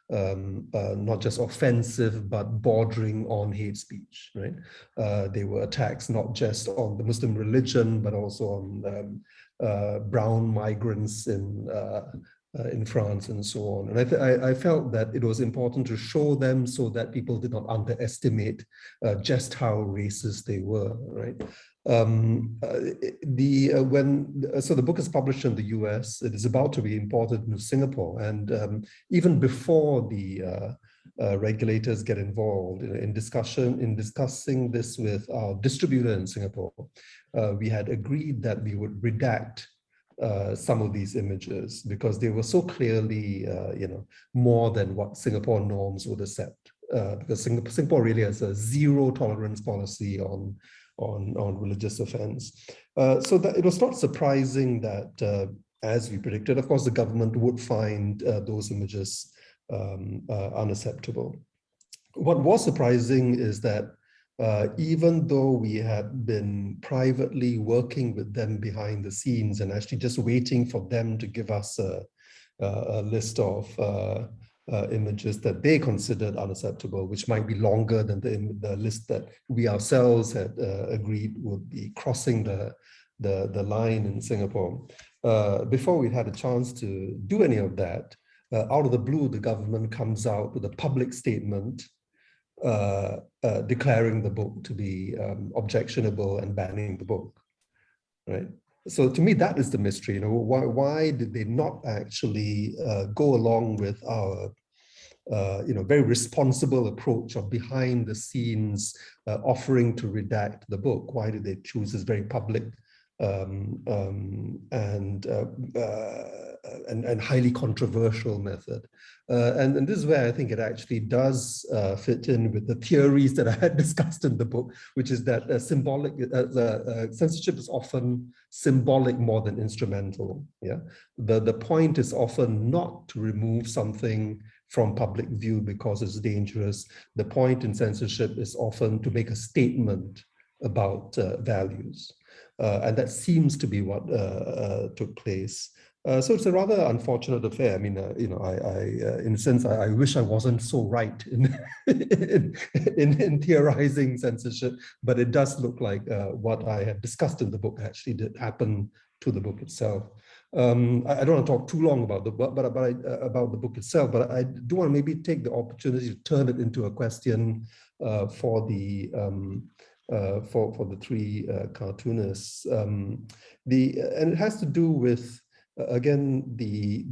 not just offensive, but bordering on hate speech, right? They were attacks not just on the Muslim religion, but also on brown migrants in France and so on. And I felt that it was important to show them so that people did not underestimate just how racist they were, right? So the book is published in the US. It is about to be imported into Singapore. And even before the regulators get involved in discussing this with our distributor in Singapore, we had agreed that we would redact some of these images because they were so clearly, more than what Singapore norms would accept. Because Singapore really has a zero tolerance policy on religious offense. So that it was not surprising that, as we predicted, of course, the government would find those images unacceptable. What was surprising is that even though we had been privately working with them behind the scenes and actually just waiting for them to give us a list of images that they considered unacceptable, which might be longer than the list that we ourselves had agreed would be crossing the line in Singapore. Before we had a chance to do any of that, out of the blue, the government comes out with a public statement declaring the book to be objectionable and banning the book, right? So to me, that is the mystery. Why did they not actually go along with our very responsible approach of behind the scenes offering to redact the book? Why did they choose this very public and highly controversial method? And this is where I think it actually does fit in with the theories that I had discussed in the book, which is that censorship is often symbolic more than instrumental. Yeah, the point is often not to remove something from public view because it's dangerous. The point in censorship is often to make a statement about values. And that seems to be what took place. So it's a rather unfortunate affair. I mean, in a sense, I wish I wasn't so right in theorizing censorship, but it does look like what I have discussed in the book actually did happen to the book itself. I don't want to talk too long about the book, about the book itself, but I do want to maybe take the opportunity to turn it into a question for the three cartoonists. And it has to do with again the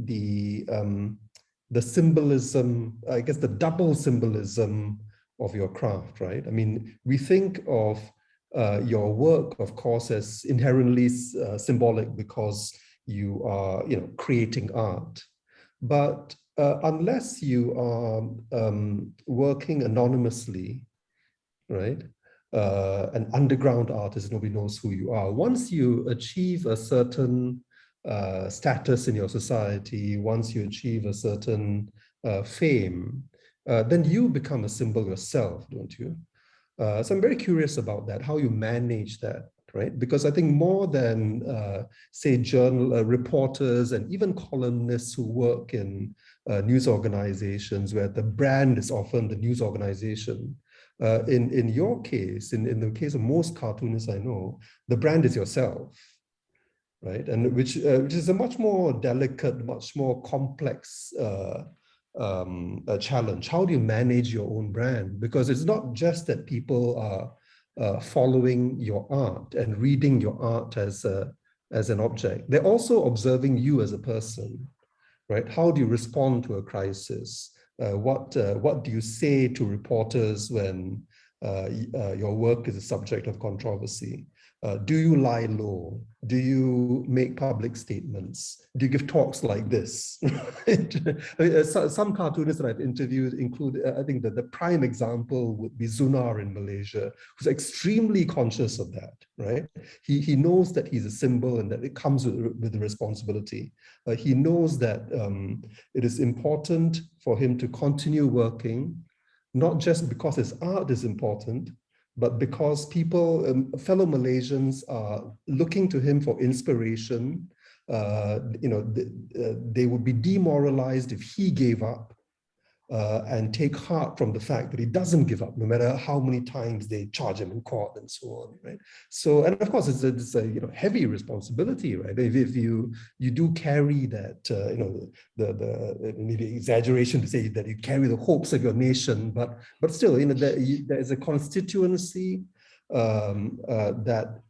symbolism, I guess the double symbolism of your craft, right? I mean, we think of your work, of course, as inherently symbolic because you are, creating art. But unless you are working anonymously, right? An underground artist, nobody knows who you are. Once you achieve a certain status in your society, once you achieve a certain fame, then you become a symbol yourself, don't you? So I'm very curious about that, how you manage that, right? Because I think more than, say, reporters and even columnists who work in news organizations where the brand is often the news organization, in your case, in the case of most cartoonists I know, the brand is yourself, right? And which is a much more delicate, much more complex challenge. How do you manage your own brand? Because it's not just that people are following your art and reading your art as an object. They're also observing you as a person, right? How do you respond to a crisis? What do you say to reporters when your work is a subject of controversy? Do you lie low? Do you make public statements? Do you give talks like this? Some cartoonists that I've interviewed include, I think that the prime example would be Zunar in Malaysia, who's extremely conscious of that, right? He knows that he's a symbol and that it comes with the responsibility. He knows that it is important for him to continue working, not just because his art is important, but because people, fellow Malaysians are looking to him for inspiration. They would be demoralized if he gave up and take heart from the fact that he doesn't give up, no matter how many times they charge him in court and so on, right? So, and of course, it's a heavy responsibility, right? If you do carry that, the maybe exaggeration to say that you carry the hopes of your nation, but still, there is a constituency that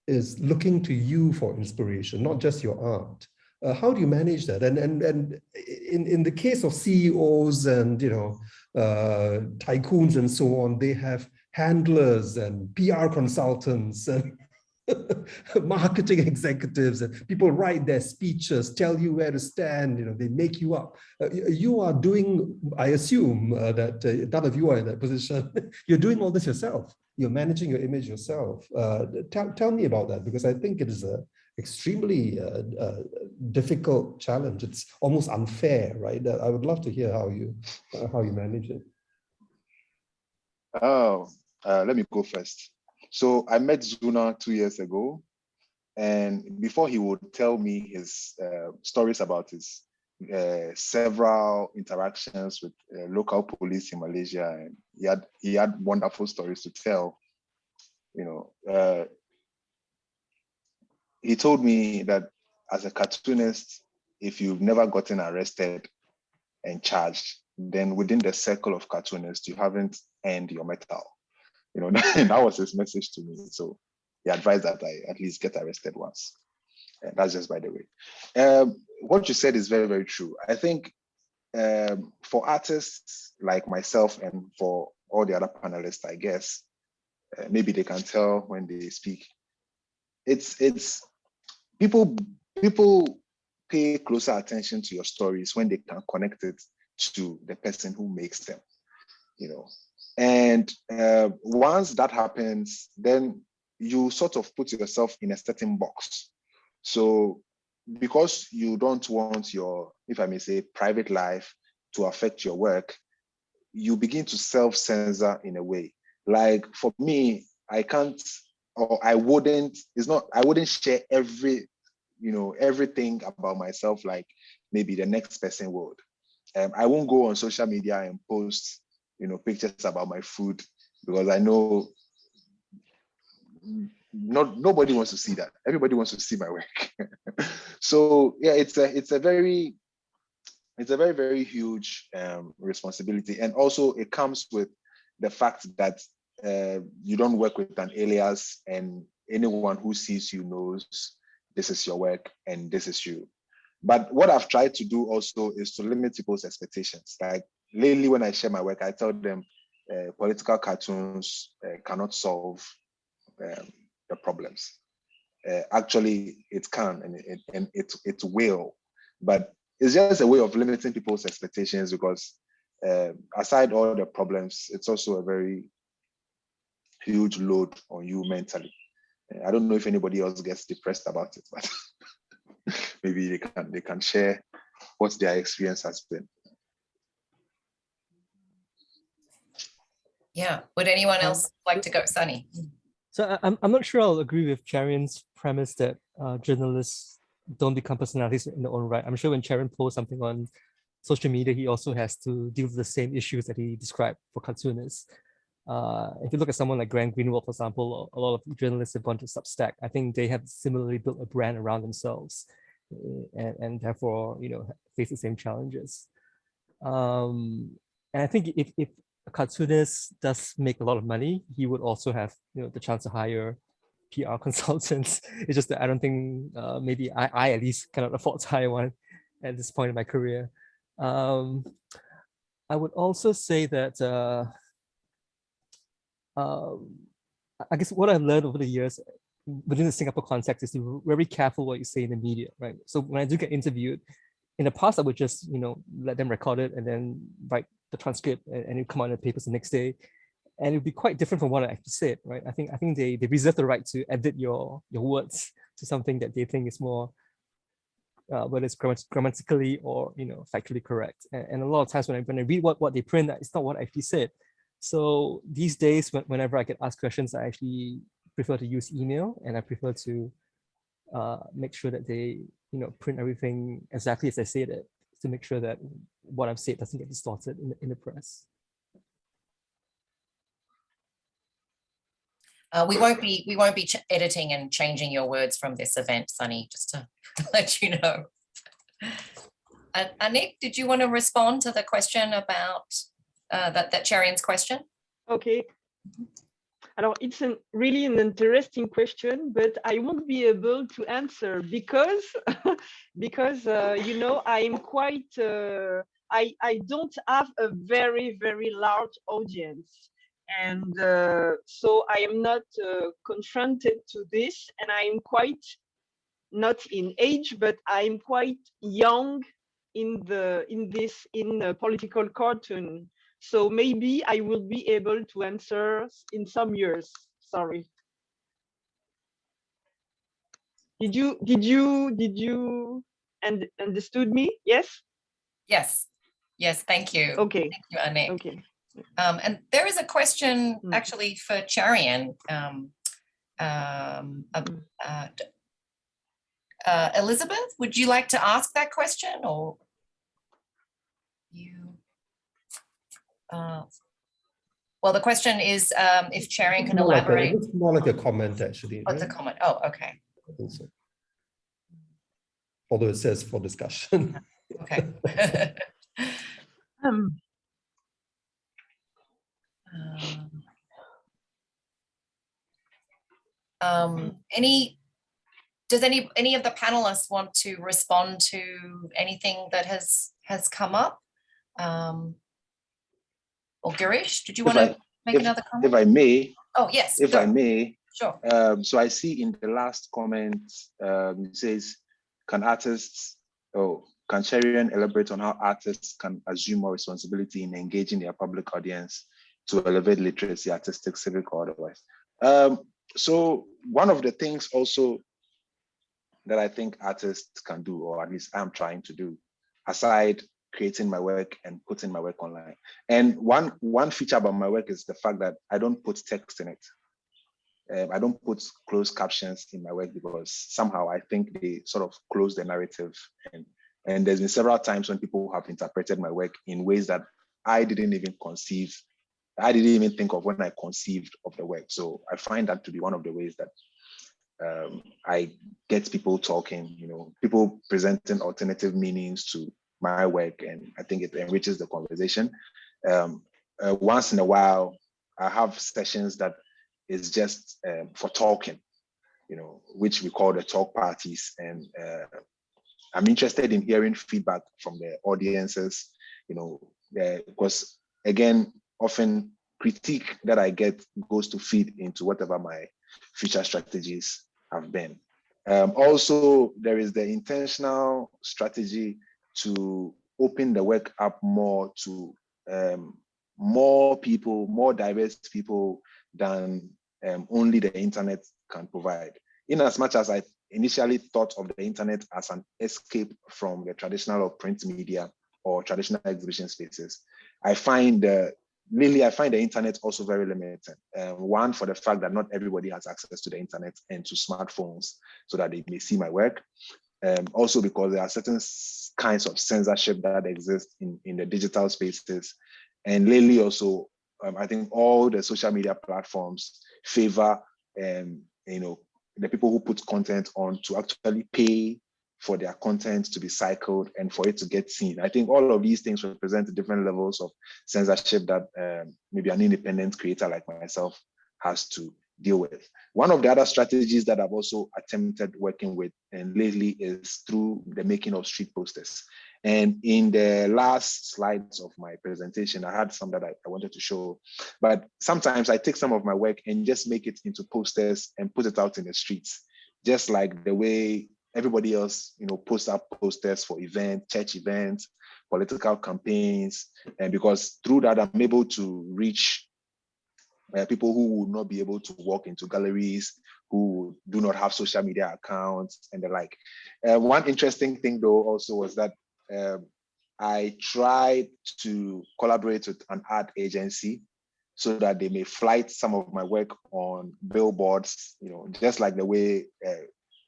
is looking to you for inspiration, not just your art. How do you manage that? And in the case of CEOs and tycoons and so on, they have handlers and PR consultants and marketing executives, and people write their speeches, tell you where to stand. They make you up. You are doing, I assume that none of you are in that position. You're doing all this yourself. You're managing your image yourself. Tell me about that, because I think it is a extremely difficult challenge. It's almost unfair, right? I would love to hear how you manage it. Let me go first. So I met Zuna 2 years ago, and before he would tell me his stories about his several interactions with local police in Malaysia, and he had wonderful stories to tell. He told me that as a cartoonist, if you've never gotten arrested and charged, then within the circle of cartoonists, you haven't earned your mettle. That was his message to me. So he advised that I at least get arrested once. And that's just by the way. What you said is very, very true. I think for artists like myself and for all the other panelists, I guess, maybe they can tell when they speak. It's people pay closer attention to your stories when they can connect it to the person who makes them, And once that happens, then you sort of put yourself in a certain box. So because you don't want your, if I may say, private life to affect your work, you begin to self-censor in a way. Like for me, I can't, or I wouldn't, I wouldn't share every everything about myself like maybe the next person would. I won't go on social media and post, pictures about my food, because I know nobody wants to see that. Everybody wants to see my work. So yeah, it's a very, very huge responsibility. And also it comes with the fact that you don't work with an alias, and anyone who sees you knows this is your work and this is you. But what I've tried to do also is to limit people's expectations. Like lately when I share my work, I tell them political cartoons cannot solve the problems. Actually, it can, and it will, but it's just a way of limiting people's expectations, because aside all the problems, it's also a very huge load on you mentally. I don't know if anybody else gets depressed about it, but maybe they can share what their experience has been. Yeah. Would anyone else like to go, Sonny? So I'm not sure I'll agree with Charian's premise that journalists don't become personalities in their own right. I'm sure when Charian posts something on social media, he also has to deal with the same issues that he described for cartoonists. If you look at someone like Grant Greenwald, for example, a lot of journalists have gone to Substack. I think they have similarly built a brand around themselves, and therefore, face the same challenges. And I think if a cartoonist does make a lot of money, he would also have the chance to hire PR consultants. It's just that I don't think maybe I at least cannot afford to hire one at this point in my career. I would also say that I guess what I've learned over the years within the Singapore context is to be very careful what you say in the media, right? So when I do get interviewed, in the past I would just let them record it and then write the transcript, and it come out in the papers the next day, and it would be quite different from what I actually said, right? I think they reserve the right to edit your words to something that they think is more whether it's grammatically or factually correct. And a lot of times when I read what they print, it's not what I actually said. So these days, whenever I get asked questions, I actually prefer to use email, and I prefer to make sure that they print everything exactly as I said it, to make sure that what I've said doesn't get distorted in the press. We won't be editing and changing your words from this event, Sonny, just to let you know. Annick, did you want to respond to the question about that Charian's question? Okay. Alors, it's really an interesting question, but I won't be able to answer because I'm quite I don't have a very, very large audience. And so I am not confronted to this, and I'm quite not in age, but I'm quite young in political cartoon. So maybe I will be able to answer in some years. Sorry. Did you understood me? Yes. Yes. Thank you. Okay. Thank you, Annick. Okay. And there is a question actually for Charian. Elizabeth, would you like to ask that question, or you? Well, the question is if Charian can elaborate. It's more like a comment, actually. Oh, it's a comment. Oh, okay. I think so. Although it says for discussion. Okay. Does any of the panelists want to respond to anything that has come up? Or Girish, did you want to make another comment? If I may. Oh, yes. If I may. Sure. So I see in the last comment, it says, can Charian elaborate on how artists can assume more responsibility in engaging their public audience to elevate literacy, artistic, civic, or otherwise? So one of the things also that I think artists can do, or at least I'm trying to do, aside creating my work and putting my work online. And one feature about my work is the fact that I don't put text in it. I don't put closed captions in my work because somehow I think they sort of close the narrative. And there's been several times when people have interpreted my work in ways that I didn't even think of when I conceived of the work. So I find that to be one of the ways that I get people talking, people presenting alternative meanings to my work, and I think it enriches the conversation. Once in a while, I have sessions that is just for talking, which we call the talk parties. And I'm interested in hearing feedback from the audiences, because again, often critique that I get goes to feed into whatever my future strategies have been. Also, there is the intentional strategy to open the work up more to more people, more diverse people than only the internet can provide. In as much as I initially thought of the internet as an escape from the traditional or print media or traditional exhibition spaces, I find the internet also very limited. One, for the fact that not everybody has access to the internet and to smartphones so that they may see my work. Also because there are certain kinds of censorship that exist in the digital spaces. And lately also, I think all the social media platforms favor, the people who put content on to actually pay for their content to be cycled and for it to get seen. I think all of these things represent different levels of censorship that maybe an independent creator like myself has to deal with. One of the other strategies that I've also attempted working with and lately is through the making of street posters. And in the last slides of my presentation, I had some that I wanted to show, but sometimes I take some of my work and just make it into posters and put it out in the streets, just like the way everybody else, posts up posters for events, church events, political campaigns. And because through that, I'm able to reach people who would not be able to walk into galleries, who do not have social media accounts and the like. One interesting thing though also was that I tried to collaborate with an art agency so that they may flight some of my work on billboards, just like the way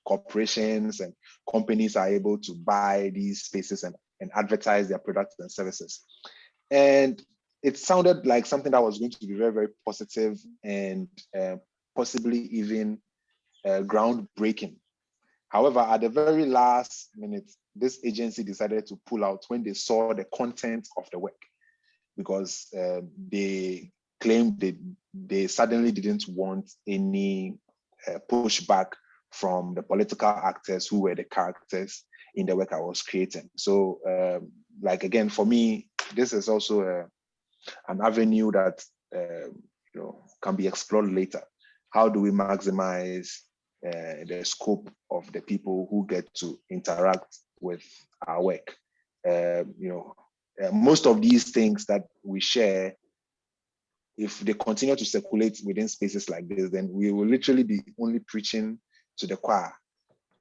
corporations and companies are able to buy these spaces and advertise their products and services. And it sounded like something that was going to be very, very positive and possibly even groundbreaking. However, at the very last minute, this agency decided to pull out when they saw the content of the work, because they claimed they suddenly didn't want any pushback from the political actors who were the characters in the work I was creating. So, again, for me, this is also an avenue that can be explored later. How do we maximize the scope of the people who get to interact with our work? Most of these things that we share, if they continue to circulate within spaces like this, then we will literally be only preaching to the choir.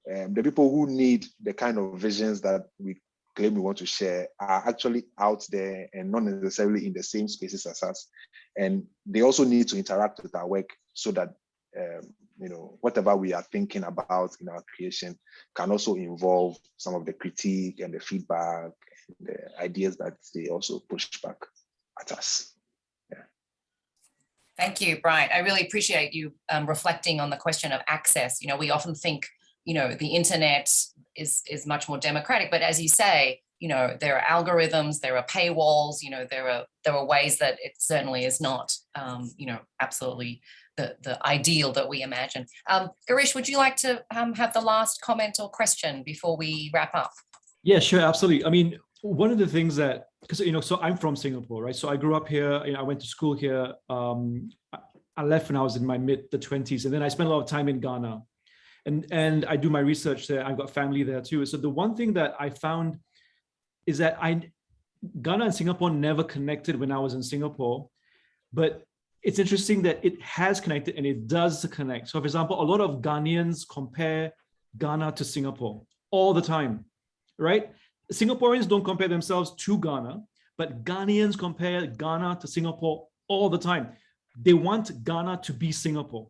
The people who need the kind of visions that we claim we want to share are actually out there and not necessarily in the same spaces as us. And they also need to interact with our work so that whatever we are thinking about in our creation can also involve some of the critique and the feedback and the ideas that they also push back at us. Yeah. Thank you, Bright. I really appreciate you reflecting on the question of access. We often think, the internet is much more democratic, but as you say, there are algorithms, there are paywalls, there are ways that it certainly is not, absolutely the ideal that we imagine. Girish, would you like to have the last comment or question before we wrap up? Yeah, sure, absolutely. I mean, one of the things that, because, so I'm from Singapore, right? So I grew up here, I went to school here. I left when I was in my mid-20s, and then I spent a lot of time in Ghana. And I do my research there. I've got family there too. So the one thing that I found is that Ghana and Singapore never connected when I was in Singapore, but it's interesting that it has connected and it does connect. So for example, a lot of Ghanaians compare Ghana to Singapore all the time, right? Singaporeans don't compare themselves to Ghana, but Ghanaians compare Ghana to Singapore all the time. They want Ghana to be Singapore.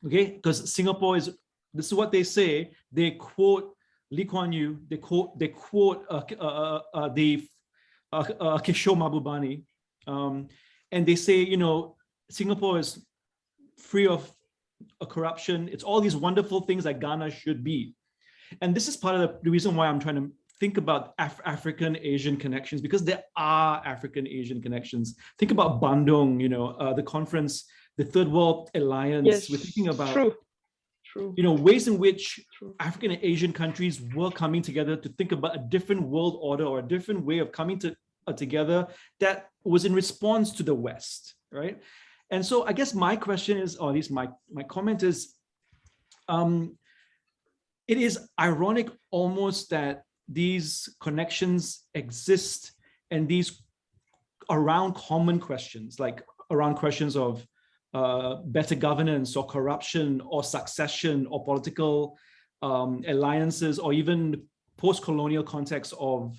okay? Because Singapore is, this is what they say, they quote Lee Kuan Yew, they quote Kishore Mahbubani, and they say, you know, Singapore is free of corruption. It's all these wonderful things that Ghana should be. And this is part of the reason why I'm trying to think about African-Asian connections, because there are African-Asian connections. Think about Bandung, you know, the conference, the Third World Alliance. Yes, We're thinking about, true. you know, ways in which African and Asian countries were coming together to think about a different world order or a different way of coming together that was in response to the West, right? And so I guess my question is, or at least my comment is, it is ironic almost that these connections exist and these around common questions, like around questions of better governance or corruption or succession or political alliances, or even post-colonial context of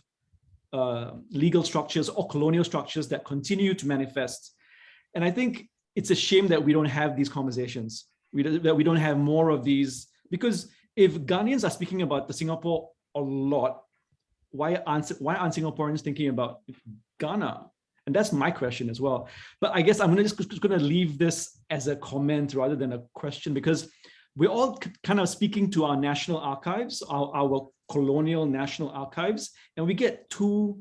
legal structures or colonial structures that continue to manifest. And I think it's a shame that we don't have these conversations, that we don't have more of these, because if Ghanaians are speaking about the Singapore a lot, why aren't Singaporeans thinking about Ghana? And that's my question as well. But I guess I'm just going to leave this as a comment rather than a question, because we're all kind of speaking to our national archives, our colonial national archives, and we get too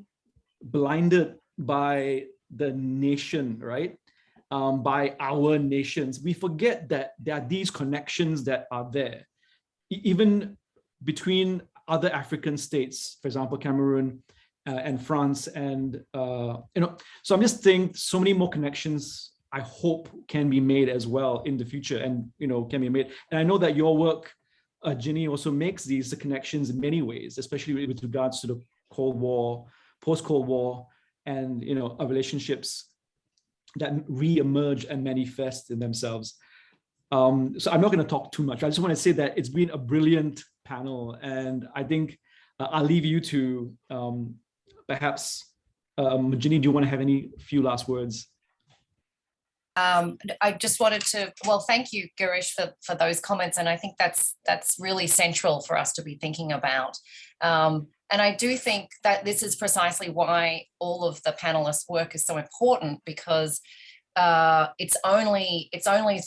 blinded by the nation, right? By our nations. We forget that there are these connections that are there, even between other African states, for example, Cameroon and France, and you know. So I'm just saying, so many more connections I hope can be made as well in the future, and you know, can be made. And I know that your work, Ginny, also makes these connections in many ways, especially with regards to the Cold War, post-Cold War, and you know, our relationships that re-emerge and manifest in themselves. So I'm not going to talk too much. I just want to say that it's been a brilliant panel, and I think I'll leave you to perhaps, Ginny, do you want to have any few last words? I just wanted to, well, thank you, Girish, for those comments. And I think that's really central for us to be thinking about. And I do think that this is precisely why all of the panelists' work is so important, because it's only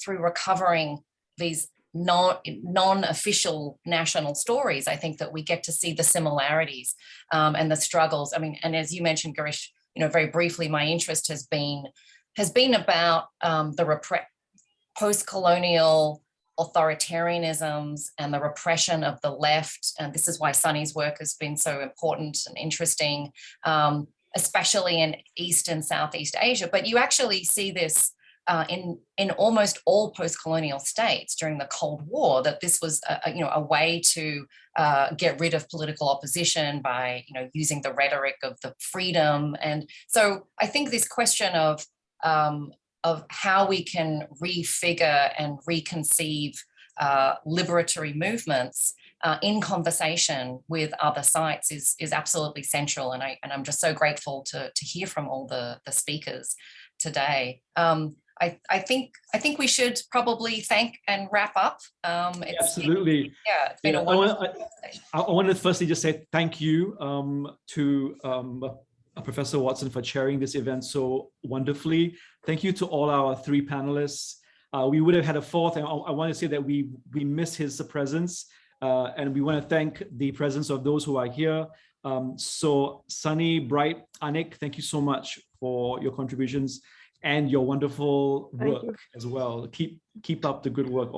through recovering these non-official national stories, I think, that we get to see the similarities and the struggles. I mean, and as you mentioned, Girish, you know, very briefly, my interest has been about the post-colonial authoritarianisms and the repression of the left. And this is why Sonny's work has been so important and interesting, especially in East and Southeast Asia. But you actually see this in almost all post-colonial states during the Cold War, that this was a way to get rid of political opposition by, you know, using the rhetoric of the freedom. And so I think this question of how we can refigure and reconceive liberatory movements in conversation with other sites is absolutely central. And I'm just so grateful to hear from all the speakers today. I think we should probably thank and wrap up. Absolutely. It's been a wonderful I want to firstly just say thank you to Professor Watson for chairing this event so wonderfully. Thank you to all our three panelists. We would have had a fourth, and I want to say that we miss his presence, and we want to thank the presence of those who are here. So Sonny, Bright, Annick, thank you so much for your contributions and your wonderful work as well. Keep up the good work.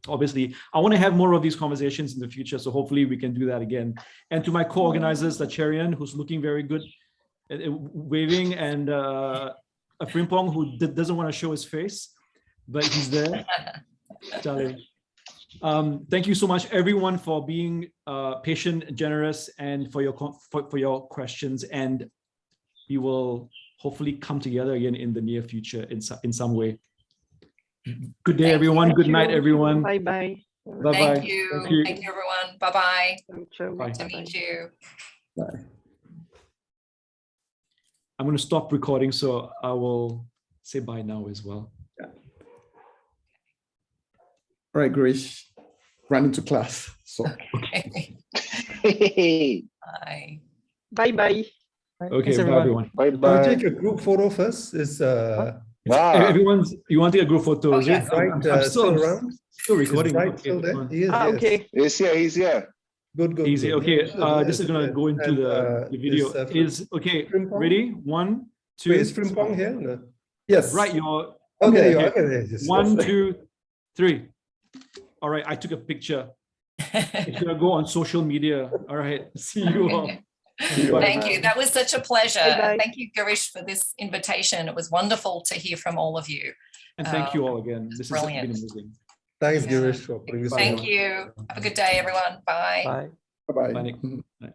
Obviously, I want to have more of these conversations in the future, so hopefully we can do that again. And to my co-organizers, the Cherian, who's looking very good, waving, and Frimpong, who doesn't want to show his face, but he's there. Charlie. Thank you so much, everyone, for being patient, generous, and for your questions. And we will hopefully come together again in the near future in some way. Good day, everyone. Good night, everyone. Bye-bye. Bye-bye. Thank you, everyone. Bye-bye. Bye. To meet you. Bye. I'm going to stop recording, so I will say bye now as well. All right, Girish, run into class. So. Okay. Bye. Bye-bye. Okay, bye everyone. Bye Can we bye. take a group photo first? Everyone's, you want to take a group photo? Oh, Is yes. it? I'm still recording. Bright Okay, still there? fine. He is, Ah, yes. okay. He's here. He's here. Good, good. Easy. good. Okay, Good, this is yes, gonna yes. go into the video. Is Okay, Frimpong? ready? 1, 2. Is Frimpong here? No. Yes. Right, you're Oh, there you okay. are. Okay, yes, 1, yes. 2, 3. All right, I took a picture. It's gonna go on social media. All right, see you all. Thank you. That was such a pleasure. Bye-bye. Thank you, Girish, for this invitation. It was wonderful to hear from all of you. And thank you all again. This has been brilliant. amazing. Thanks, Yeah. Girish, for putting this Bye. Thank together. you. Have a good day, everyone. Bye. Bye. Bye-bye. Bye, Nick. Bye.